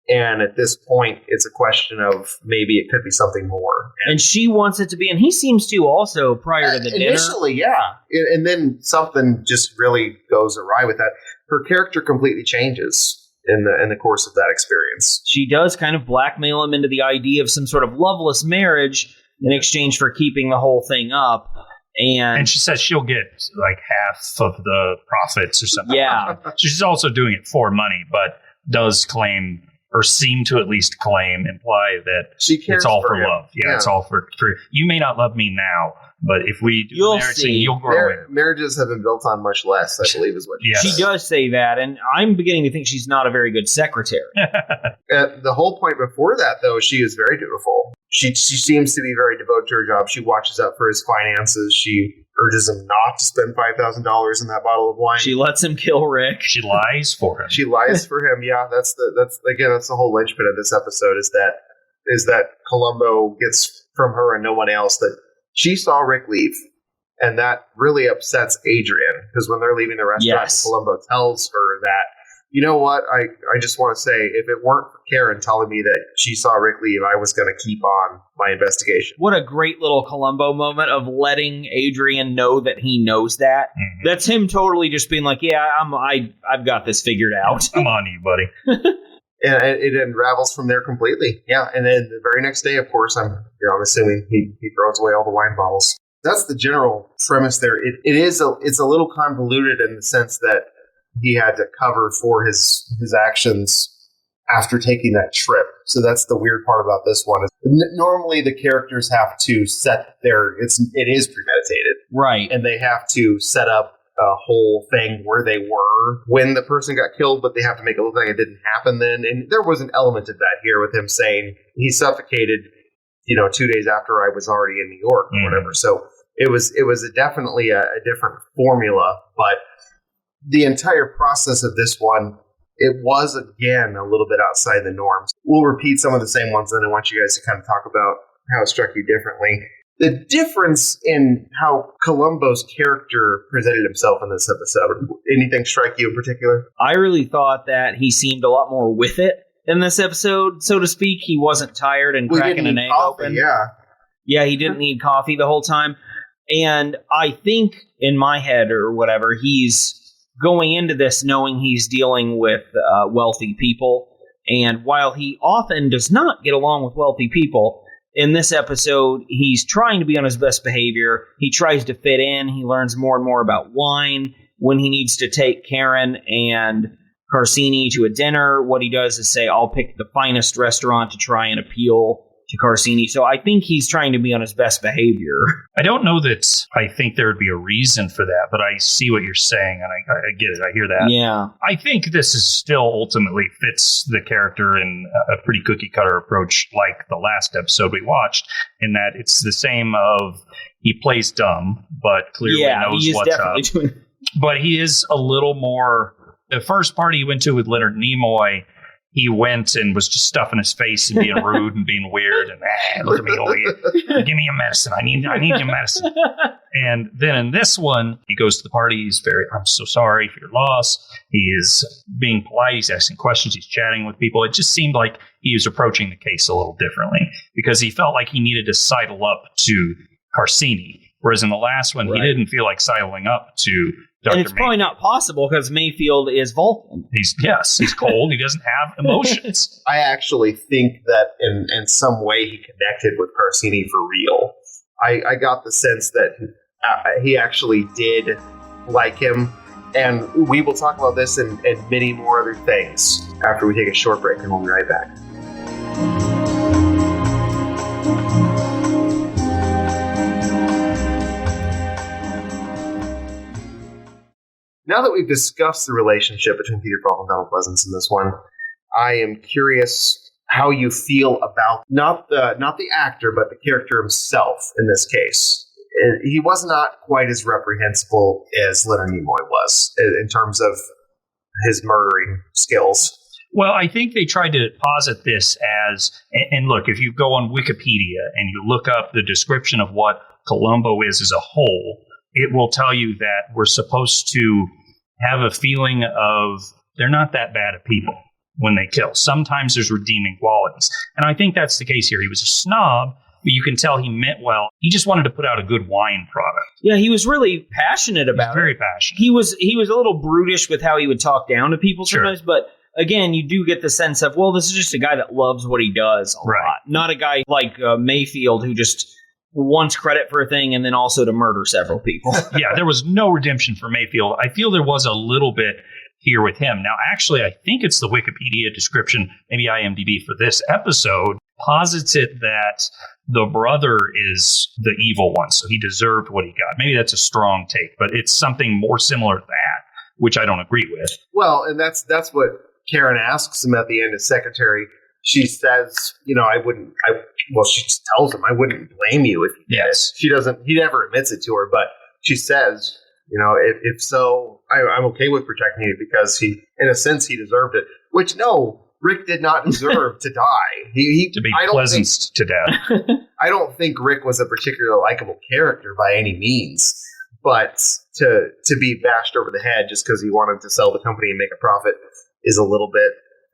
And at this point, it's a question of maybe it could be something more. And she wants it to be, and he seems to also prior to the dinner. Initially, yeah. And then something just really goes awry with that. Her character completely changes in the course of that experience. She does kind of blackmail him into the idea of some sort of loveless marriage in exchange for keeping the whole thing up. And she says she'll get like half of the profits or something. Yeah. She's also doing it for money, but does claim, or seem to at least imply that it's all for love. Yeah, it's all for you may not love me now, but if we do marriage thing, you'll grow in. Marriages have been built on much less, I believe is what she says. She does say that, and I'm beginning to think she's not a very good secretary. The whole point before that, though, she is very dutiful. She seems to be very devoted to her job. She watches out for his finances. She urges him not to spend $5,000 in that bottle of wine. She lets him kill Rick. She lies for him. She lies for him. Yeah, that's the whole linchpin of this episode is that Columbo gets from her and no one else that she saw Rick leave, and that really upsets Adrian because when they're leaving the restaurant, Columbo tells her that, you know what, I just want to say, if it weren't for Karen telling me that she saw Rick leave, I was going to keep on my investigation. What a great little Columbo moment of letting Adrian know that he knows that. Mm-hmm. That's him totally just being like, yeah, I've got this figured out. I'm on you, buddy. And it unravels from there completely. Yeah, and then the very next day, of course, I'm assuming he throws away all the wine bottles. That's the general premise there. It's a little convoluted in the sense that he had to cover for his actions after taking that trip. So that's the weird part about this one. Normally, the characters have to set it is premeditated, right? And they have to set up a whole thing where they were when the person got killed, but they have to make it look like it didn't happen then. And there was an element of that here with him saying he suffocated, 2 days after I was already in New York or whatever. So it was definitely a different formula, but the entire process of this one, it was again a little bit outside the norms. We'll repeat some of the same ones, and I want you guys to kind of talk about how it struck you differently. The difference in how Columbo's character presented himself in this episode. Anything strike you in particular? I really thought that he seemed a lot more with it in this episode, so to speak. He wasn't tired and cracking an egg open. Yeah, he didn't need coffee the whole time. And I think in my head or whatever, he's going into this knowing he's dealing with wealthy people. And while he often does not get along with wealthy people, in this episode, he's trying to be on his best behavior. He tries to fit in. He learns more and more about wine. When he needs to take Karen and Carcini to a dinner, what he does is say, I'll pick the finest restaurant to try and appeal to Carcini. So I think he's trying to be on his best behavior. I don't know that I think there would be a reason for that, but I see what you're saying, and I get it. I hear that. Yeah. I think this is still ultimately fits the character in a pretty cookie-cutter approach like the last episode we watched, in that it's the same of he plays dumb, but clearly knows what's up. But he is a little more... The first party he went to with Leonard Nimoy, he went and was just stuffing his face and being rude and being weird and look at me over here. Give me your medicine. I need your medicine. And then in this one, he goes to the party. He's I'm so sorry for your loss. He is being polite. He's asking questions. He's chatting with people. It just seemed like he was approaching the case a little differently because he felt like he needed to sidle up to Carcini. Whereas in the last one, he didn't feel like sidling up to Dr. And it's probably not possible because Mayfield is Vulcan. He's cold. He doesn't have emotions. I actually think that in some way he connected with Carcini for real. I got the sense that he actually did like him. And we will talk about this and many more other things after we take a short break, and we'll be right back. Now that we've discussed the relationship between Peter Falk and Donald Pleasence in this one, I am curious how you feel about not the actor, but the character himself in this case. He was not quite as reprehensible as Leonard Nimoy was in terms of his murdering skills. Well, I think they tried to posit this as, and look, if you go on Wikipedia and you look up the description of what Columbo is as a whole, it will tell you that we're supposed to have a feeling of they're not that bad of people when they kill. Sometimes there's redeeming qualities. And I think that's the case here. He was a snob, but you can tell he meant well. He just wanted to put out a good wine product. Yeah, he was really passionate about it. Very passionate. He was a little brutish with how he would talk down to people sometimes, but again, you do get the sense of, well, this is just a guy that loves what he does a lot. Not a guy like Mayfield who just wants credit for a thing and then also to murder several people. Yeah, there was no redemption for Mayfield. I feel there was a little bit here with him. Now, actually, I think it's the Wikipedia description, maybe IMDb for this episode, posits it that the brother is the evil one, so he deserved what he got. Maybe that's a strong take, but it's something more similar to that, which I don't agree with. Well, and that's what Karen asks him at the end as secretary. She says, she just tells him, I wouldn't blame you if you did. She doesn't, he never admits it to her, but she says, if so, I'm okay with protecting you because he, in a sense, he deserved it. Which, no, Rick did not deserve to die. To be pleasanced to death. I don't think Rick was a particularly likable character by any means, but to be bashed over the head just because he wanted to sell the company and make a profit is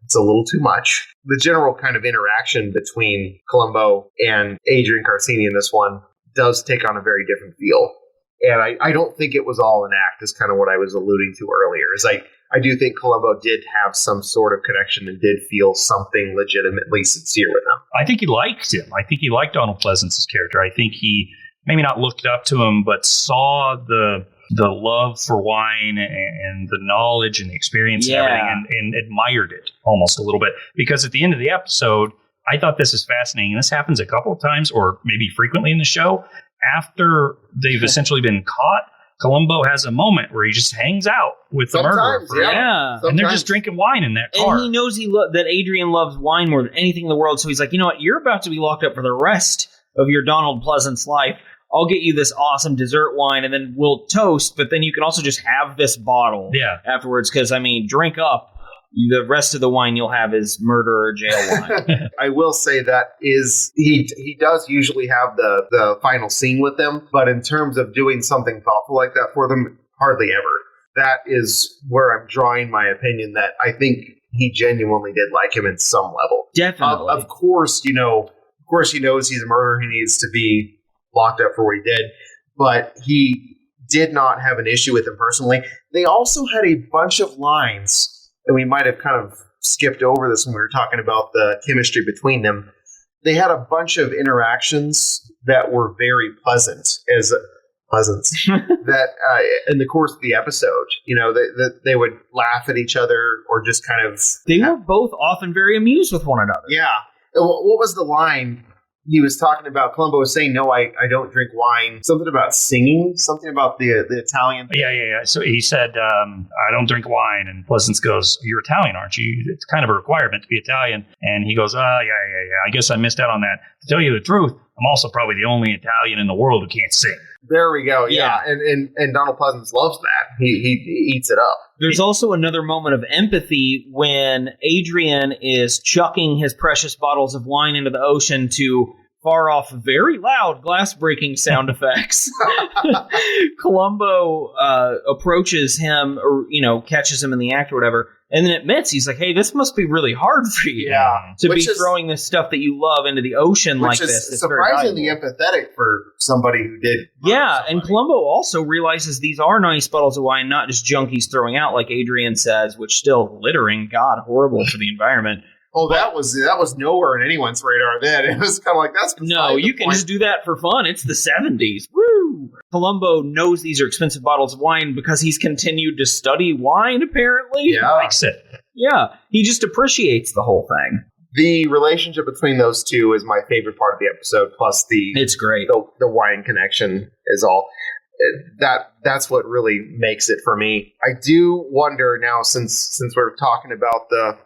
it's a little too much. The general kind of interaction between Columbo and Adrian Carcini in this one does take on a very different feel. And I don't think it was all an act, is kind of what I was alluding to earlier. It's like, I do think Columbo did have some sort of connection and did feel something legitimately sincere with him. I think he liked him. I think he liked Donald Pleasence's character. I think he maybe not looked up to him, but saw the love for wine and the knowledge and the experience and everything, and admired it almost a little bit. Because at the end of the episode, I thought this is fascinating. And this happens a couple of times, or maybe frequently in the show. After they've essentially been caught, Columbo has a moment where he just hangs out with the murderer. And they're just drinking wine in that car. And he knows that Adrian loves wine more than anything in the world. So he's like, you know what? You're about to be locked up for the rest of your Donald Pleasence life. I'll get you this awesome dessert wine, and then we'll toast, but then you can also just have this bottle afterwards, because, I mean, drink up. The rest of the wine you'll have is murder or jail wine. I will say that he does usually have the final scene with them, but in terms of doing something thoughtful like that for them, hardly ever. That is where I'm drawing my opinion that I think he genuinely did like him in some level. Definitely. Of course, he knows he's a murderer. He needs to be locked up for what he did, but he did not have an issue with him personally. They also had a bunch of lines, and we might have kind of skipped over this when we were talking about the chemistry between them. They had a bunch of interactions that were very pleasant that in the course of the episode, they would laugh at each other or just kind of... They were both often very amused with one another. Yeah. What was the line? He was talking about, Columbo was saying, no, I don't drink wine. Something about singing, something about the Italian thing. Yeah. So he said, I don't drink wine. And Pleasence goes, you're Italian, aren't you? It's kind of a requirement to be Italian. And he goes, yeah. I guess I missed out on that. To tell you the truth, I'm also probably the only Italian in the world who can't sing. There we go. Yeah. And Donald Pleasence loves that. He eats it up. There's also another moment of empathy when Adrian is chucking his precious bottles of wine into the ocean to far off, very loud glass breaking sound effects. Columbo approaches him, or catches him in the act or whatever, and then admits, he's like, hey, this must be really hard for you to be throwing this stuff that you love into the ocean like this. It's surprisingly empathetic for somebody who did. Yeah, and Columbo also realizes these are nice bottles of wine, not just junkies throwing out, like Adrian says, which still littering, God, horrible for the environment. Oh, that was nowhere in anyone's radar then. It was kind of like, that's no, you can just do that for fun. It's the 70s. Woo! Columbo knows these are expensive bottles of wine because he's continued to study wine, apparently. Yeah. Likes it. Yeah, he just appreciates the whole thing. The relationship between those two is my favorite part of the episode, plus it's great. The wine connection is all. That's what really makes it for me. I do wonder now, since we're talking about the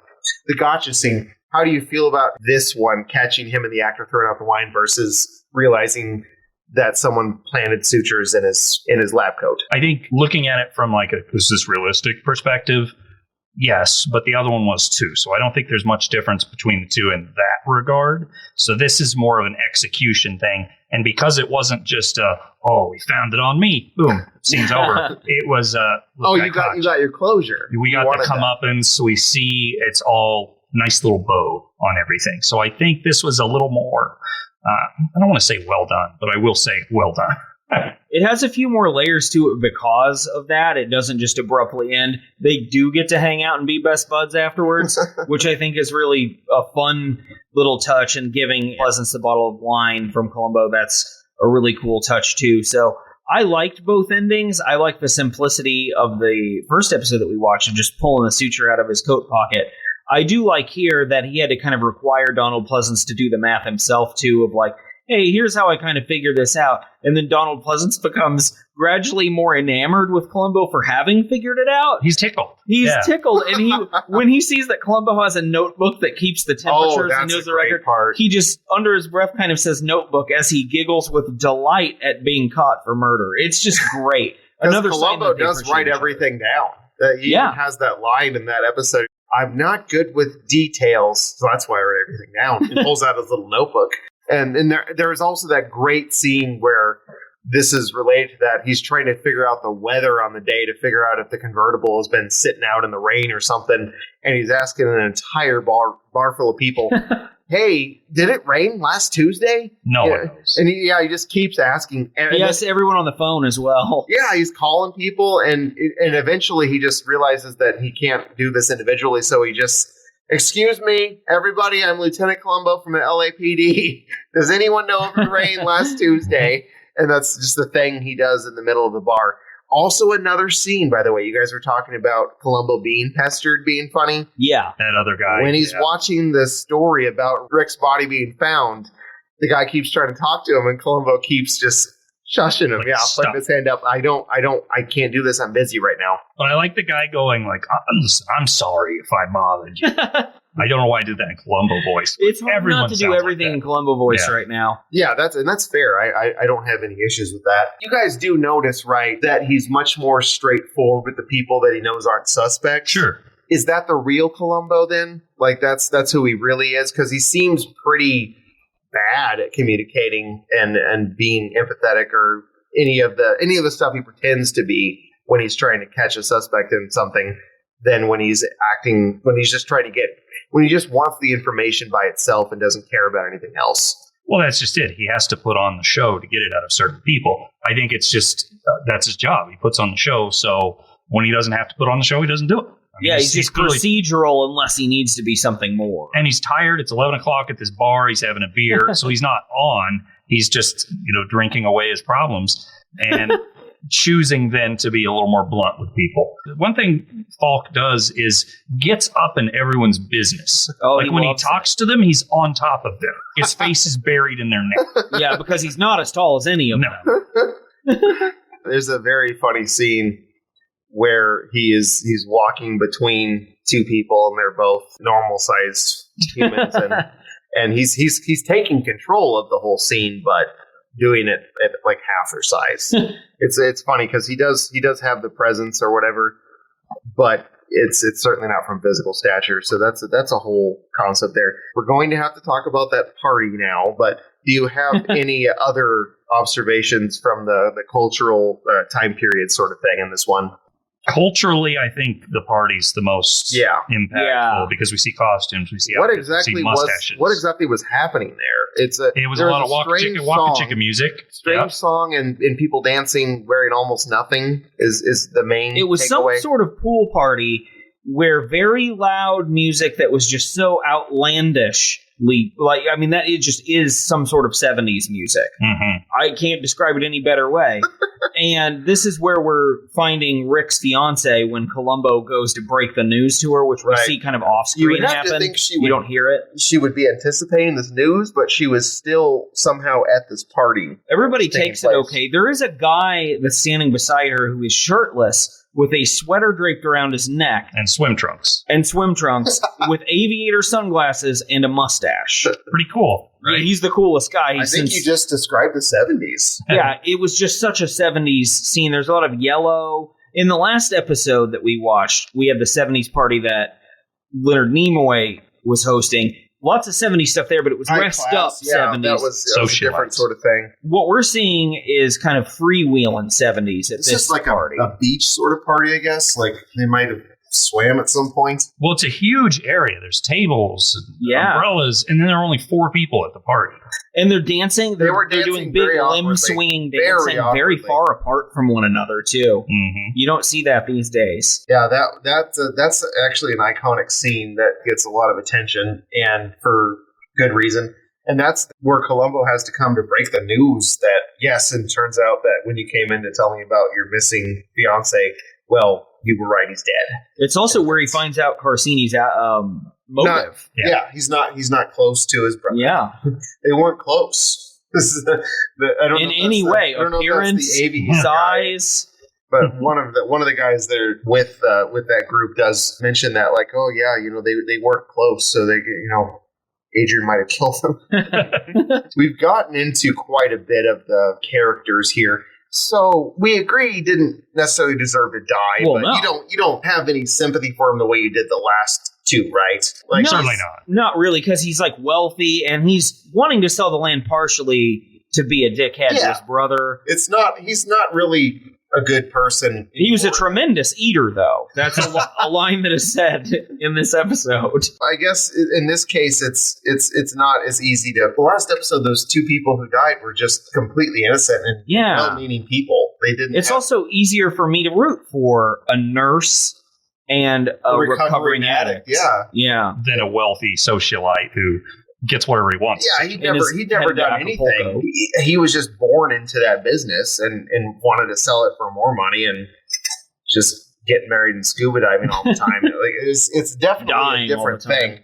gotcha scene, how do you feel about this one, catching him and the actor throwing out the wine versus realizing that someone planted sutures in his lab coat? I think looking at it from is this realistic perspective? Yes, but the other one was too. So I don't think there's much difference between the two in that regard. So this is more of an execution thing. And because it wasn't just we found it on me, boom, scene's over. It was you got your closure. We got the comeuppance, so we see it's all nice little bow on everything. So I think this was a little more, I don't want to say well done, but I will say well done. It has a few more layers to it because of that. It doesn't just abruptly end. They do get to hang out and be best buds afterwards, which I think is really a fun little touch, and giving Pleasence the bottle of wine from Columbo, that's a really cool touch too. So I liked both endings. I liked the simplicity of the first episode that we watched of just pulling the suture out of his coat pocket. I do like here that he had to kind of require Donald Pleasence to do the math himself too, of like, hey, here's how I kind of figured this out. And then Donald Pleasence becomes gradually more enamored with Columbo for having figured it out. He's tickled. He's tickled. And when he sees that Columbo has a notebook that keeps the temperatures and knows the record, he just, under his breath, kind of says notebook as he giggles with delight at being caught for murder. It's just great. Another Columbo does write everything down. He even has that line in that episode. I'm not good with details, so that's why I write everything down. He pulls out his little notebook. And there is also that great scene where this is related to that. He's trying to figure out the weather on the day to figure out if the convertible has been sitting out in the rain or something. And he's asking an entire bar full of people, hey, did it rain last Tuesday? No one knows. And he just keeps asking. And he asks everyone on the phone as well. Yeah, he's calling people, and eventually he just realizes that he can't do this individually, so he just, excuse me, everybody, I'm Lieutenant Columbo from the LAPD. Does anyone know if it rained last Tuesday? And that's just the thing he does in the middle of the bar. Also, another scene, by the way, you guys were talking about Columbo being pestered, being funny. Yeah. That other guy. When he's watching the story about Rick's body being found, the guy keeps trying to talk to him, and Columbo keeps just shushing him. Putting his hand up. I can't do this. I'm busy right now. But I like the guy going like, I'm sorry if I bothered you. I don't know why I did that in Columbo voice. It's hard not to do everything in Columbo voice right now. Yeah, that's fair. I don't have any issues with that. You guys do notice, right, that he's much more straightforward with the people that he knows aren't suspects? Sure. Is that the real Columbo then? Like that's who he really is? Because he seems pretty bad at communicating and being empathetic or any of the stuff he pretends to be when he's trying to catch a suspect in something than when he's when he just wants the information by itself and doesn't care about anything else. Well, that's just it. He has to put on the show to get it out of certain people. I think it's just, that's his job. He puts on the show. So when he doesn't have to put on the show, he doesn't do it. He's just procedural unless he needs to be something more. And he's tired. It's 11 o'clock at this bar. He's having a beer. So he's not on. He's just, drinking away his problems and choosing then to be a little more blunt with people. One thing Falk does is gets up in everyone's business. Like when he talks to them, he's on top of them. His face is buried in their neck. Yeah, because he's not as tall as any of them. There's a very funny scene where he's walking between two people, and they're both normal sized humans, and he's taking control of the whole scene, but doing it at like half their size. It's funny because he does have the presence or whatever, but it's certainly not from physical stature. So that's a whole concept there. We're going to have to talk about that party now, but do you have any other observations from the cultural time period sort of thing in this one? Culturally, I think the party's the most impactful because we see costumes, we see outfits, we see mustaches. What exactly was happening there? It was a lot of Waka Chicka music. Strange song and people dancing wearing almost nothing is the main It was takeaway. Some sort of pool party where very loud music that was just so outlandishly, that it just is some sort of 70s music. Mm-hmm. I can't describe it any better way. And this is where we're finding Rick's fiance when Columbo goes to break the news to her, which we see kind of off screen happen. We don't hear it. She would be anticipating this news, but she was still somehow at this party. Everybody takes it okay. There is a guy that's standing beside her who is shirtless with a sweater draped around his neck. And swim trunks. With aviator sunglasses and a mustache. Pretty cool, right? Yeah, he's the coolest guy. I think you just described the 70s. Yeah, it was just such a 70s scene. There's a lot of yellow. In the last episode that we watched, we had the 70s party that Leonard Nimoy was hosting. Lots of 70s stuff there, but it was rest up 70s. That was a different sort of thing. What we're seeing is kind of freewheeling 70s at this just like party. A beach sort of party, I guess. Like they might have swam at some point. Well, it's a huge area. There's tables, and umbrellas, and then there are only 4 people at the party. And they're dancing. They're dancing doing big limb-swinging dancing very far apart from one another, too. Mm-hmm. You don't see that these days. Yeah, that's actually an iconic scene that gets a lot of attention, and for good reason. And that's where Columbo has to come to break the news that, yes, and it turns out that when you came in to tell me about your missing fiance, well, you were right, he's dead. It's also where he finds out Carsini's motive. He's not close to his brother. Yeah. They weren't close. This is I don't know in any way, appearance, size. But one of the guys there with that group does mention that, like, oh yeah, they weren't close, so they Adrian might have killed them. We've gotten into quite a bit of the characters here. So we agree he didn't necessarily deserve to die, but no. You don't have any sympathy for him the way you did the last 2, right? Like, certainly not. Not really, because he's like wealthy and he's wanting to sell the land partially to be a dickhead to his brother. He's not really a good person. He was a tremendous eater, though. That's a line that is said in this episode. I guess in this case, it's not as easy to. The last episode, those two people who died were just completely innocent and well-meaning people. They didn't. It's also easier for me to root for a nurse and a recovering addict. Yeah. Than a wealthy socialite who gets whatever he wants. Yeah, he'd never done anything. He was just born into that business and wanted to sell it for more money and just get married and scuba diving all the time. It's definitely a different thing.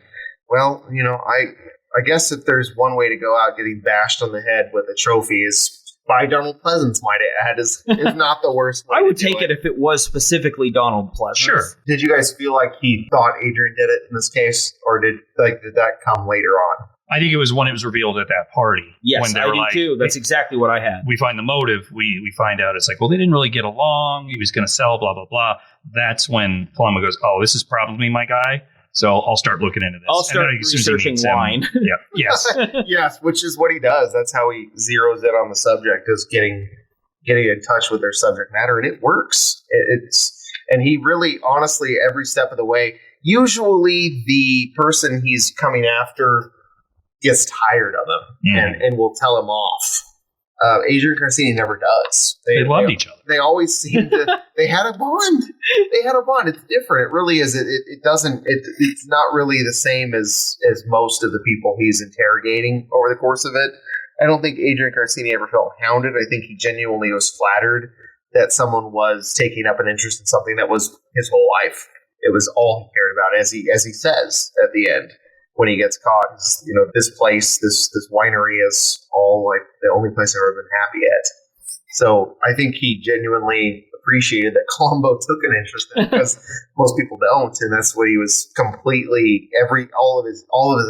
Well, I guess if there's one way to go out getting bashed on the head with a trophy is by Donald Pleasence, might I add, is not the worst way. I would take it if it was specifically Donald Pleasence. Sure. Did you guys feel like he thought Adrian did it in this case, or did that come later on? I think it was when it was revealed at that party. Yes, when they I were do too. That's exactly what I had. We find the motive. We find out it's like, well, they didn't really get along. He was going to sell, blah, blah, blah. That's when Columbo goes, oh, this is probably my guy. So I'll start looking into this. I'll start researching wine. Yeah. Yes. Yes, which is what he does. That's how he zeroes in on the subject, is getting in touch with their subject matter, and it works. And he really, honestly, every step of the way. Usually, the person he's coming after gets tired of him and will tell him off. Adrian Carcini never does. They loved each other. They always seem to. They had a bond. It's different. It really is. It doesn't. It's not really the same as most of the people he's interrogating over the course of it. I don't think Adrian Carcini ever felt hounded. I think he genuinely was flattered that someone was taking up an interest in something that was his whole life. It was all he cared about, as he says at the end. When he gets caught, this place, this winery is all like the only place I've ever been happy at. So I think he genuinely appreciated that Columbo took an interest in it, because most people don't, and that's what he was completely. All of his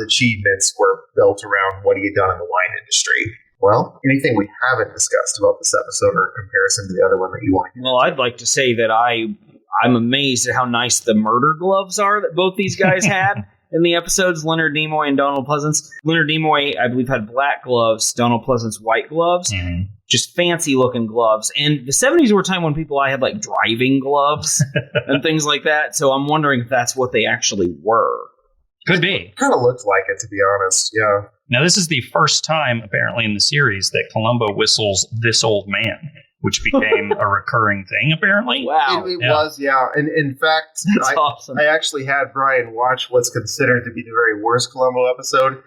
achievements were built around what he had done in the wine industry. Well, anything we haven't discussed about this episode or in comparison to the other one that you want to hear? Well, I'd like to say that I'm amazed at how nice the murder gloves are that both these guys had. In the episodes, Leonard Nimoy and Donald Pleasence. Leonard Nimoy, I believe, had black gloves. Donald Pleasence, white gloves. Mm-hmm. Just fancy-looking gloves. And the 70s were a time when I had, like, driving gloves and things like that. So I'm wondering if that's what they actually were. Could be. Kind of looked like it, to be honest. Yeah. Now, this is the first time, apparently, in the series that Columbo whistles "This Old Man," which became a recurring thing, apparently. Wow. It was, yeah. And in fact, awesome. I actually had Brian watch what's considered to be the very worst Columbo episode,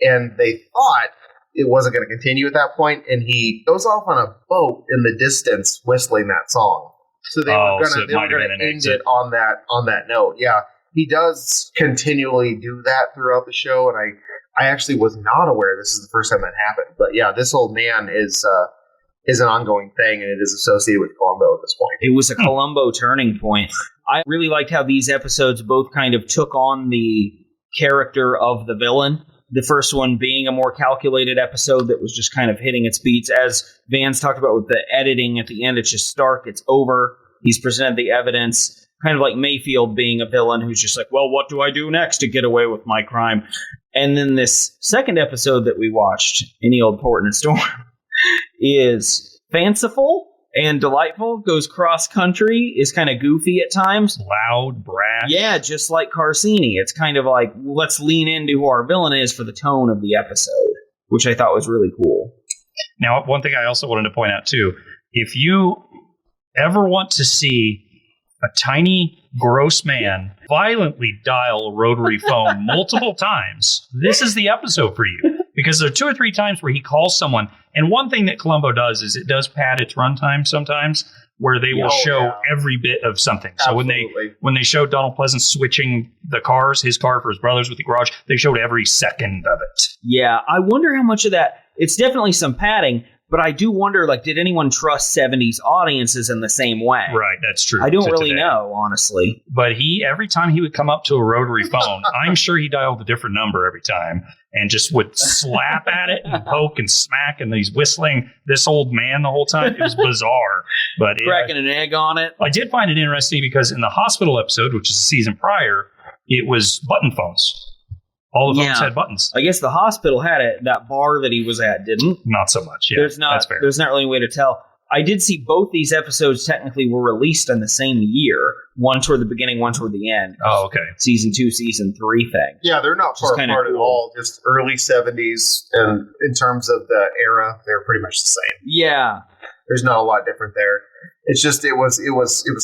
and they thought it wasn't going to continue at that point, and he goes off on a boat in the distance whistling that song. So they were going to end it on that note. Yeah. He does continually do that throughout the show, and I actually was not aware this is the first time that happened. But yeah, This Old Man is an ongoing thing, and it is associated with Columbo at this point. It was a Columbo turning point. I really liked how these episodes both kind of took on the character of the villain. The first one being a more calculated episode that was just kind of hitting its beats. As Vance talked about with the editing at the end, it's just stark, it's over. He's presented the evidence, kind of like Mayfield being a villain who's just like, well, what do I do next to get away with my crime? And then this second episode that we watched, Any Old Port and Storm, is fanciful and delightful, goes cross-country, is kind of goofy at times. Loud, brash. Yeah, just like Carcini. It's kind of like, let's lean into who our villain is for the tone of the episode, which I thought was really cool. Now, one thing I also wanted to point out, too, if you ever want to see a tiny, gross man violently dial a rotary phone multiple times, this is the episode for you. Because there are 2 or 3 times where he calls someone. And one thing that Columbo does is it does pad its runtime sometimes, where they will show every bit of something. Absolutely. So when they showed Donald Pleasence switching the cars, his car for his brother's with the garage, they showed every second of it. Yeah, I wonder how much of that, it's definitely some padding, but I do wonder, like, did anyone trust 70s audiences in the same way? Right, that's true. I don't really know, honestly. But every time he would come up to a rotary phone, I'm sure he dialed a different number every time and just would slap at it and poke and smack, and he's whistling This Old Man the whole time. It was bizarre. But cracking an egg on it. I did find it interesting because in the hospital episode, which is the season prior, it was button phones. All the phones had buttons. I guess the hospital had it. That bar that he was at didn't. Not so much. Yeah, that's fair. There's not really a way to tell. I did see both these episodes technically were released in the same year. One toward the beginning, one toward the end. Oh, okay. Season 2, Season 3 thing. Yeah, they're not far apart at all. Just early 70s. And in terms of the era, they're pretty much the same. Yeah. There's not a lot different there. It's just it was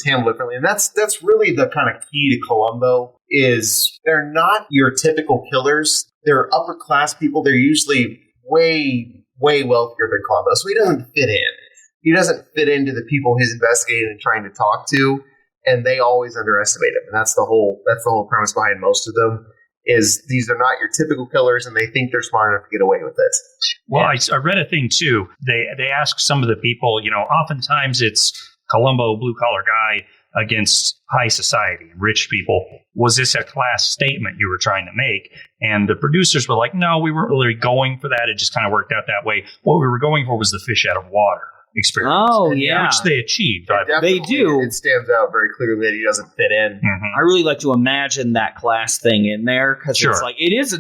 handled differently. And that's really the kind of key to Columbo is they're not your typical killers. They're upper class people. They're usually way, way wealthier than Columbo. So he doesn't fit in. He doesn't fit into the people he's investigating and trying to talk to, and they always underestimate him. And that's the whole premise behind most of them. Is these are not your typical killers, and they think they're smart enough to get away with it. Well, I read a thing too. They ask some of the people, oftentimes it's Columbo, blue collar guy against high society, rich people. Was this a class statement you were trying to make? And the producers were like, no, we weren't really going for that. It just kind of worked out that way. What we were going for was the fish out of water experience. Oh, yeah. Which they achieved. They do. It stands out very clearly that he doesn't fit in. Mm-hmm. I really like to imagine that class thing in there because it's like, it is,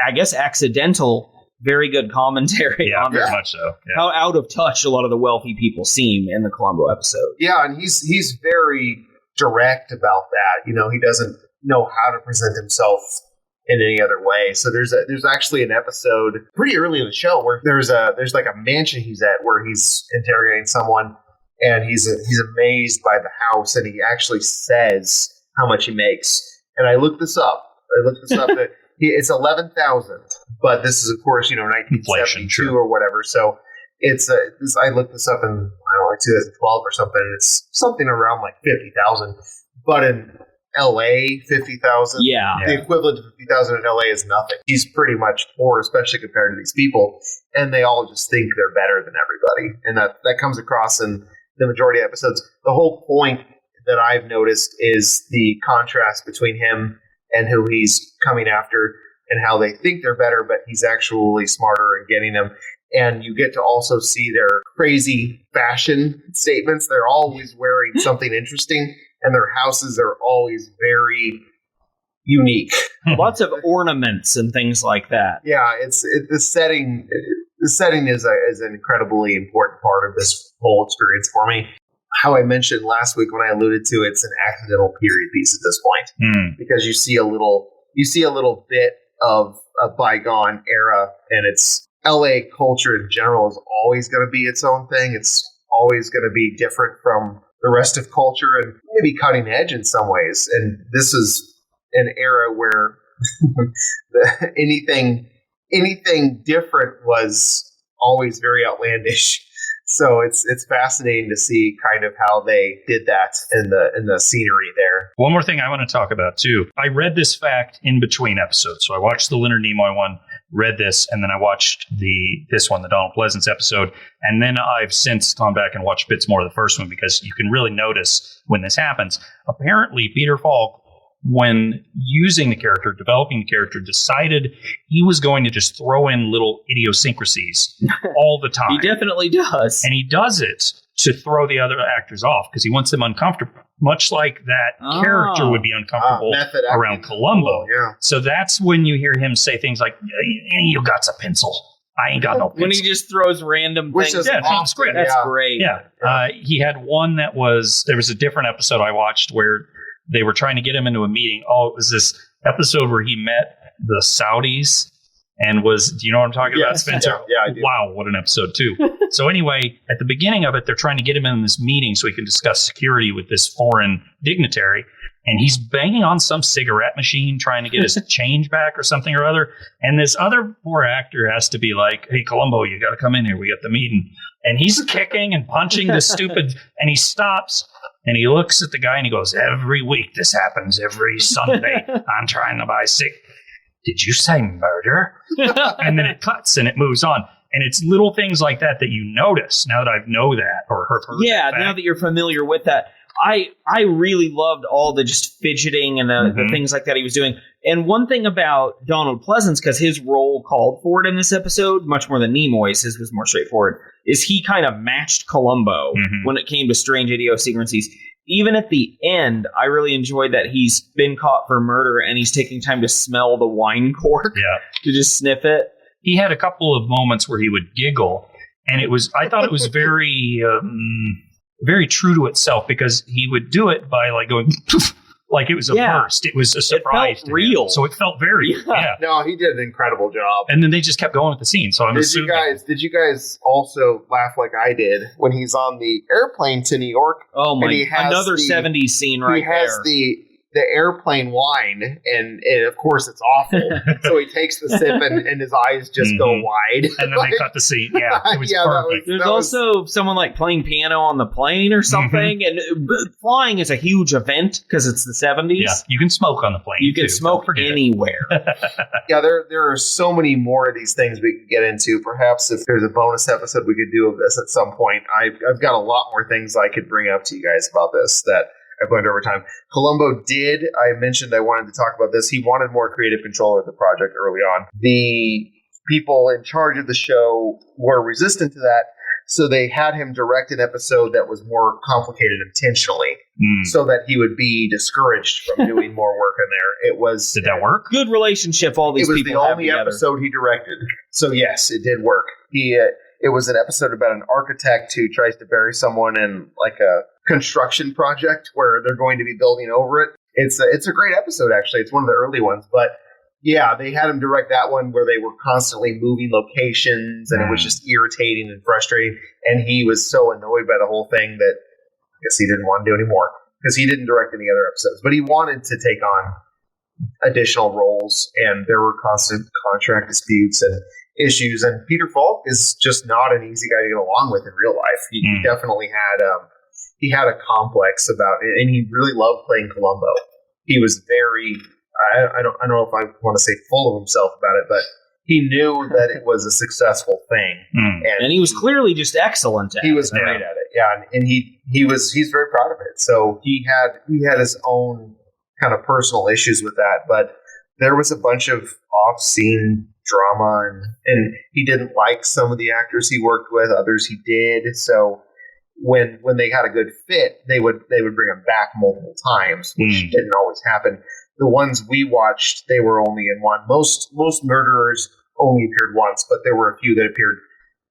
I guess, accidental, very good commentary on very much so. Yeah. How out of touch a lot of the wealthy people seem in the Columbo episode. Yeah, and he's very direct about that. He doesn't know how to present himself in any other way. So there's actually an episode pretty early in the show where there's like a mansion he's at where he's interrogating someone, and he's amazed by the house, and he actually says how much he makes. And I looked this up. That it's $11,000, but this is of course 1972 or whatever. So it's I looked this up in I don't know, like 2012 or something. And it's something around like 50,000, but in LA, 50,000. Yeah. The equivalent of 50,000 in LA is nothing. He's pretty much poor, especially compared to these people. And they all just think they're better than everybody. And that comes across in the majority of episodes. The whole point that I've noticed is the contrast between him and who he's coming after and how they think they're better, but he's actually smarter in getting them. And you get to also see their crazy fashion statements. They're always wearing something interesting. And their houses are always very unique. Lots of ornaments and things like that. Yeah, the setting. The setting is an incredibly important part of this whole experience for me. How I mentioned last week when I alluded to it's an accidental period piece at this point because you see a little bit of a bygone era, and it's LA culture in general is always going to be its own thing. It's always going to be different from the rest of culture and maybe cutting edge in some ways. And this is an era where anything different was always very outlandish. So it's fascinating to see kind of how they did that in the scenery there. One more thing I want to talk about too. I read this fact in between episodes. So I watched the Leonard Nimoy one, read this, and then I watched this one, the Donald Pleasence episode. And then I've since gone back and watched bits more of the first one because you can really notice when this happens. Apparently, Peter Falk, when using the character, developing the character, decided he was going to just throw in little idiosyncrasies all the time. He definitely does. And he does it to throw the other actors off because he wants them uncomfortable, much like that character would be uncomfortable around Columbo. Cool, yeah. So that's when you hear him say things like, you got a pencil. I ain't got no pencil. When he just throws random things. Is awesome. That's great. Yeah. He had one there was a different episode I watched where they were trying to get him into a meeting. Oh, it was this episode where he met the Saudis and do you know what I'm talking about, Spencer? Yeah, I do. Wow, what an episode too. So anyway, at the beginning of it, they're trying to get him in this meeting so he can discuss security with this foreign dignitary. And he's banging on some cigarette machine trying to get his change back or something or other. And this other poor actor has to be like, hey, Columbo, you got to come in here. We got the meeting. And he's kicking and punching this stupid, and he stops. And he looks at the guy and he goes, every week this happens, every Sunday. I'm trying to buy sick. Did you say murder? And then it cuts and it moves on. And it's little things like that you notice now that I know that or heard that now that you're familiar with that. I really loved all the just fidgeting and the things like that he was doing. And one thing about Donald Pleasence, because his role called for it in this episode, much more than Nimoy's, his was more straightforward, is he kind of matched Columbo when it came to strange idiosyncrasies. Even at the end, I really enjoyed that he's been caught for murder and he's taking time to smell the wine cork to just sniff it. He had a couple of moments where he would giggle. And I thought it was very, very true to itself, because he would do it by like going, like it was a burst. It was a surprise. It felt real. So it felt very, No, he did an incredible job. And then they just kept going with the scene. So I'm assuming. Did you guys also laugh like I did when he's on the airplane to New York? Oh my! Another 70s scene right there. He has the airplane wine, and of course it's awful. So he takes the sip, and his eyes just go wide. And then they cut the scene. Yeah, it was perfect. There's also someone like playing piano on the plane or something. And flying is a huge event because it's the 70s. Yeah, you can smoke on the plane. You can smoke anywhere. Yeah, there are so many more of these things we could get into. Perhaps if there's a bonus episode we could do of this at some point. I've got a lot more things I could bring up to you guys about this that I've learned over time. Columbo I mentioned I wanted to talk about this. He wanted more creative control of the project early on. The people in charge of the show were resistant to that, so they had him direct an episode that was more complicated intentionally, so that he would be discouraged from doing more work in there. Did that work? Good relationship all these people have together. It was the only episode he directed. So yes, it did work. It was an episode about an architect who tries to bury someone in like a construction project where they're going to be building over it. It's a great episode, actually. It's one of the early ones. But yeah, they had him direct that one where they were constantly moving locations, and it was just irritating and frustrating. And he was so annoyed by the whole thing that I guess he didn't want to do anymore, because he didn't direct any other episodes. But he wanted to take on additional roles, and there were constant contract disputes and issues. And Peter Falk is just not an easy guy to get along with in real life. He definitely had a complex about it, and he really loved playing Columbo. He was very, I don't know if I want to say full of himself about it, but he knew that it was a successful thing. And he was clearly just excellent at it. He was great at it, yeah. And he's very proud of it. So he had his own kind of personal issues with that, but there was a bunch of off-scene drama, and he didn't like some of the actors he worked with, others he did. So when they had a good fit, they would bring him back multiple times, which didn't always happen. The ones we watched, they were only in one. Most murderers only appeared once, but there were a few that appeared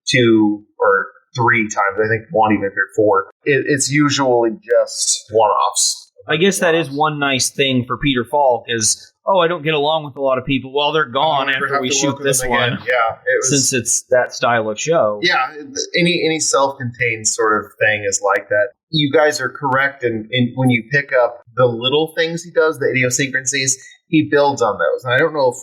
2 or 3 times. I think one even appeared 4. It's usually just one-offs. I guess that is one nice thing for Peter Falk is, I don't get along with a lot of people. Well, they're gone after we shoot this one. Yeah, since it's that style of show. Yeah, any self-contained sort of thing is like that. You guys are correct, and when you pick up the little things he does, the idiosyncrasies, he builds on those. And I don't know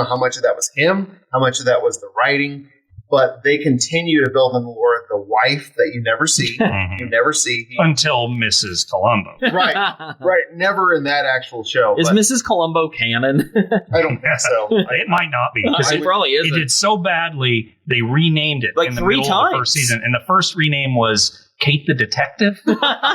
how much of that was him, how much of that was the writing, but they continue to build on the lore of the wife that you never see. You never see. Until Mrs. Columbo. Right. Never in that actual show. Is Mrs. Columbo canon? I don't think so. It might not be. Because it probably isn't. It did so badly, they renamed it like in the 3 middle times. of the first season. And the first rename was Kate the Detective.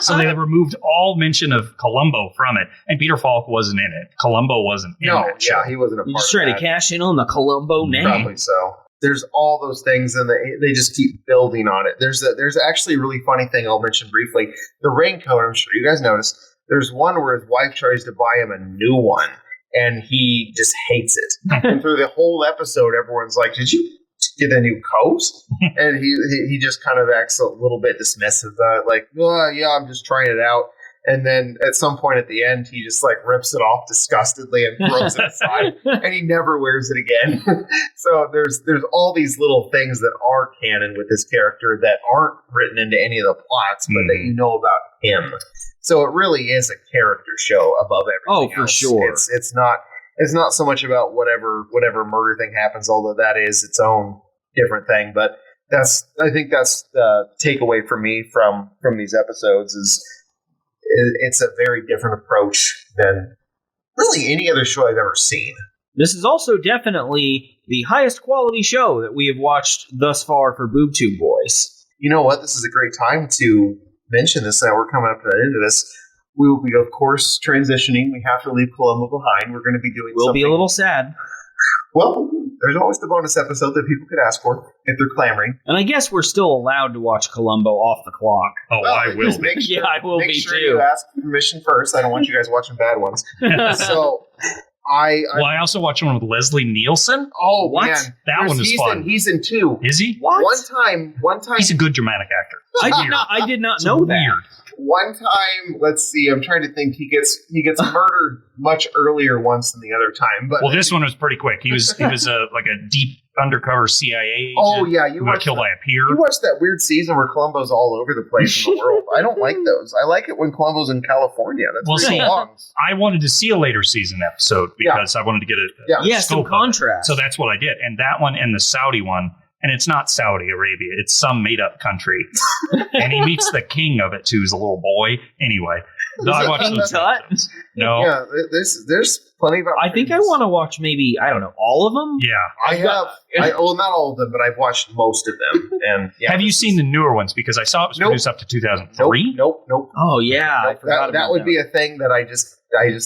So they removed all mention of Columbo from it. And Peter Falk wasn't in it. Columbo wasn't in it. Yeah, he wasn't a part of it. Just trying to cash in on the Columbo name. Probably so. There's all those things, and they just keep building on it. There's actually a really funny thing I'll mention briefly. The raincoat, I'm sure you guys noticed. There's one where his wife tries to buy him a new one, and he just hates it. And through the whole episode, everyone's like, "Did you get a new coat?" And he just kind of acts a little bit dismissive about it, like, "Well, yeah, I'm just trying it out." And then at some point at the end, he just like rips it off disgustedly and throws it aside, and he never wears it again. So there's all these little things that are canon with this character that aren't written into any of the plots, but that you know about him. So it really is a character show above everything. Oh, for sure. It's not so much about whatever murder thing happens, although that is its own different thing. But I think that's the takeaway for me from these episodes is. It's a very different approach than really any other show I've ever seen. This is also definitely the highest quality show that we have watched thus far for Bootu Boys. You know what? This is a great time to mention this. Now we're coming up to the end of this. We will be, of course, transitioning. We have to leave Columbo behind. We're going to be doing We'll be a little sad. Well, there's always the bonus episode that people could ask for if they're clamoring. And I guess we're still allowed to watch Columbo off the clock. Oh, well, I will. I will be make sure too. You ask permission first. I don't want you guys watching bad ones. So I also watched one with Leslie Nielsen. Oh, what? Man. That one is fun. He's in 2. Is he? What? One time. He's a good dramatic actor. I did not know that. Weird. One time, let's see. I'm trying to think. He gets murdered much earlier once than the other time. But well, this one was pretty quick. He was like a deep undercover CIA agent. Oh yeah, who got killed by a peer. You watched that weird season where Columbo's all over the place in the world. I don't like those. I like it when Columbo's in California. That's where he belongs. I wanted to see a later season episode because I wanted to get a some contrast. So that's what I did. And that one and the Saudi one. And it's not Saudi Arabia. It's some made-up country. And he meets the king of it, too, who's a little boy. Anyway. I watched those episodes. No. Yeah, there's plenty of I think I want to watch maybe, I don't know, all of them? Yeah. Well, not all of them, but I've watched most of them. And have you seen the newer ones? Because I saw it was produced up to 2003. Nope. Oh, yeah. Nope. That would be a thing that I just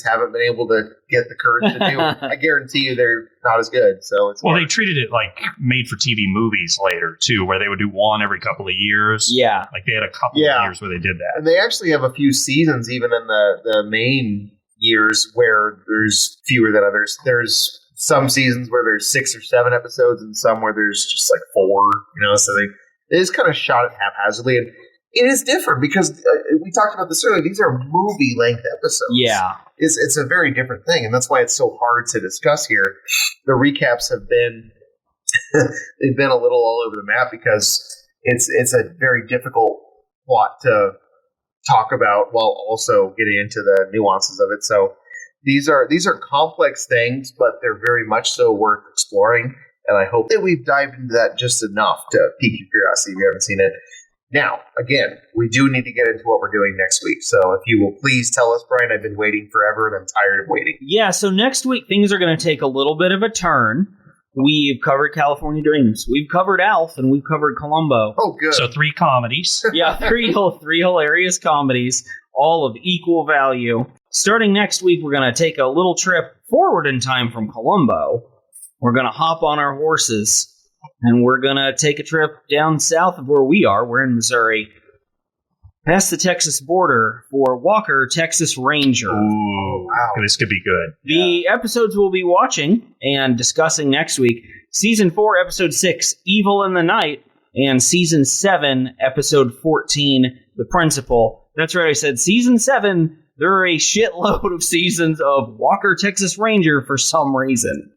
haven't been able to get the courage to do. I guarantee you they're not as good. So it's they treated it like made-for-TV movies later, too, where they would do one every couple of years. Yeah. Like they had a couple of years where they did that. And they actually have a few seasons, even in the main years, where there's fewer than others. There's some seasons where there's 6 or 7 episodes and some where there's just like 4, so they just kind of shot it haphazardly. And it is different because we talked about this earlier. These are movie-length episodes. Yeah. It's a very different thing, and that's why it's so hard to discuss here. The recaps have been they've been a little all over the map because it's a very difficult plot to talk about while also getting into the nuances of it. So these are complex things, but they're very much so worth exploring. And I hope that we've dived into that just enough to pique your curiosity if you haven't seen it. Now, again, we do need to get into what we're doing next week. So if you will please tell us, Brian, I've been waiting forever and I'm tired of waiting. Yeah, so next week things are going to take a little bit of a turn. We've covered California Dreams. We've covered Alf, and we've covered Columbo. Oh, good. So 3 comedies. Yeah, three hilarious comedies, all of equal value. Starting next week, we're going to take a little trip forward in time from Columbo. We're going to hop on our horses, and we're going to take a trip down south of where we are. We're in Missouri, past the Texas border for Walker, Texas Ranger. Ooh, wow. This could be good. The episodes we'll be watching and discussing next week, Season 4, Episode 6, Evil in the Night, and Season 7, Episode 14, The Principal. That's right, I said Season 7, there are a shitload of seasons of Walker, Texas Ranger for some reason.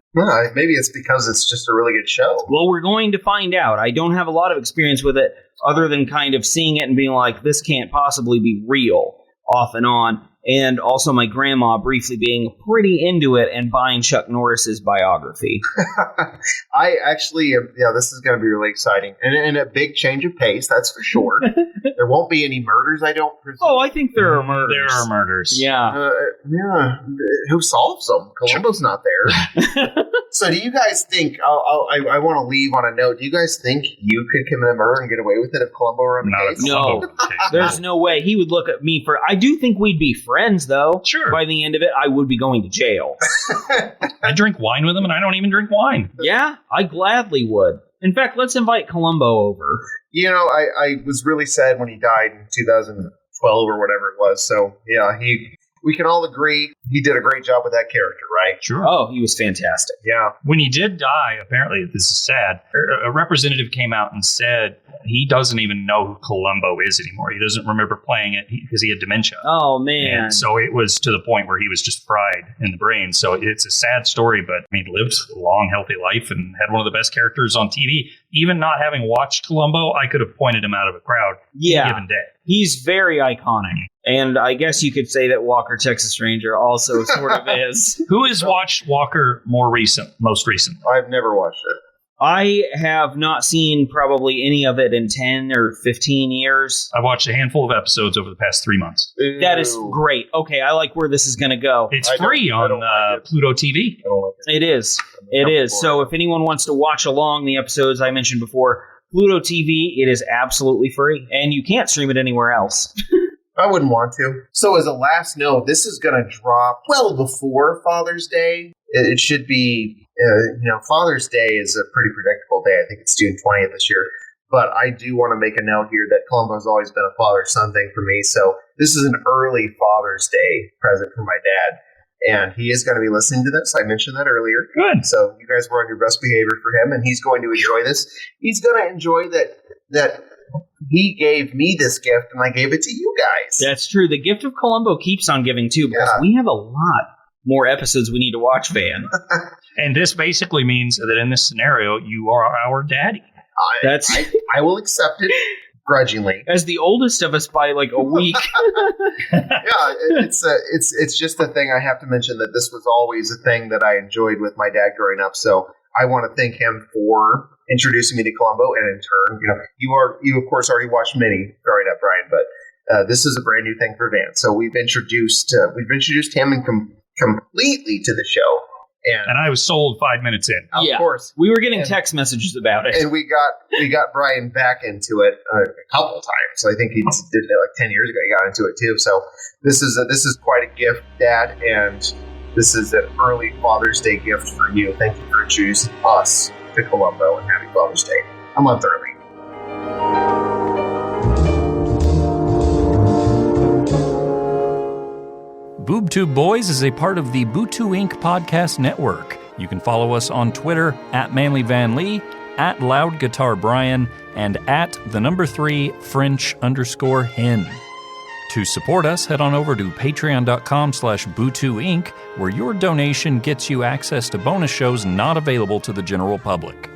Maybe it's because it's just a really good show. Well, we're going to find out. I don't have a lot of experience with it other than kind of seeing it and being like, this can't possibly be real off and on. And also my grandma briefly being pretty into it and buying Chuck Norris's biography. I actually, this is going to be really exciting. And a big change of pace, that's for sure. There won't be any murders, I don't presume. Oh, I think there are murders. There are murders. Yeah. Who solves them? Columbo's not there. So do you guys think, I want to leave on a note, do you guys think you could commit a murder and get away with it if Columbo were on the case? No. There's no way. He would look at me for... I do think we'd be friends, though. Sure. By the end of it, I would be going to jail. I drink wine with him, and I don't even drink wine. Yeah, I gladly would. In fact, let's invite Columbo over. I was really sad when he died in 2012 or whatever it was. So, yeah, we can all agree he did a great job with that character, right? Sure. Oh, he was fantastic. Yeah. When he did die, apparently, this is sad, a representative came out and said he doesn't even know who Columbo is anymore. He doesn't remember playing it because he had dementia. Oh, man. And so it was to the point where he was just fried in the brain. So it's a sad story, but he lived a long, healthy life and had one of the best characters on TV. Even not having watched Columbo, I could have pointed him out of a crowd any given day. He's very iconic. And I guess you could say that Walker, Texas Ranger also sort of is. Who has watched Walker most recently? I've never watched it. I have not seen probably any of it in 10 or 15 years. I've watched a handful of episodes over the past 3 months. Ew. That is great. Okay, I like where this is going to go. It's free on Pluto TV. I don't like It is. It is. So if anyone wants to watch along the episodes I mentioned before, Pluto TV, it is absolutely free. And you can't stream it anywhere else. I wouldn't want to. So as a last note, this is going to drop well before Father's Day. It should be, Father's Day is a pretty predictable day. I think it's June 20th this year. But I do want to make a note here that Columbo's always been a father-son thing for me. So this is an early Father's Day present for my dad. And he is going to be listening to this. I mentioned that earlier. Good. So you guys were on your best behavior for him, and he's going to enjoy this. He's going to enjoy that he gave me this gift, and I gave it to you guys. That's true. The gift of Columbo keeps on giving, too, because we have a lot more episodes we need to watch, Van. And this basically means that in this scenario, you are our daddy. I will accept it grudgingly. As the oldest of us by like a week. It's just a thing I have to mention that this was always a thing that I enjoyed with my dad growing up. So I want to thank him for introducing me to Columbo, and in turn, you of course already watched many growing up, Brian, but this is a brand new thing for Van. So we've introduced him completely to the show. And I was sold 5 minutes in. Of course. We were getting text messages about it. And we got Brian back into it a couple times. I think he did it like 10 years ago. He got into it too. So this is quite a gift, Dad, and this is an early Father's Day gift for you. Thank you for introducing us to Columbo, and happy Father's Day. A month early. BoobTube Boys is a part of the Bootu Inc. podcast network. You can follow us on Twitter @ManlyVanLee, @LoudGuitarBrian, and @3 French_hen. To support us, head on over to patreon.com/Bootu Inc., where your donation gets you access to bonus shows not available to the general public.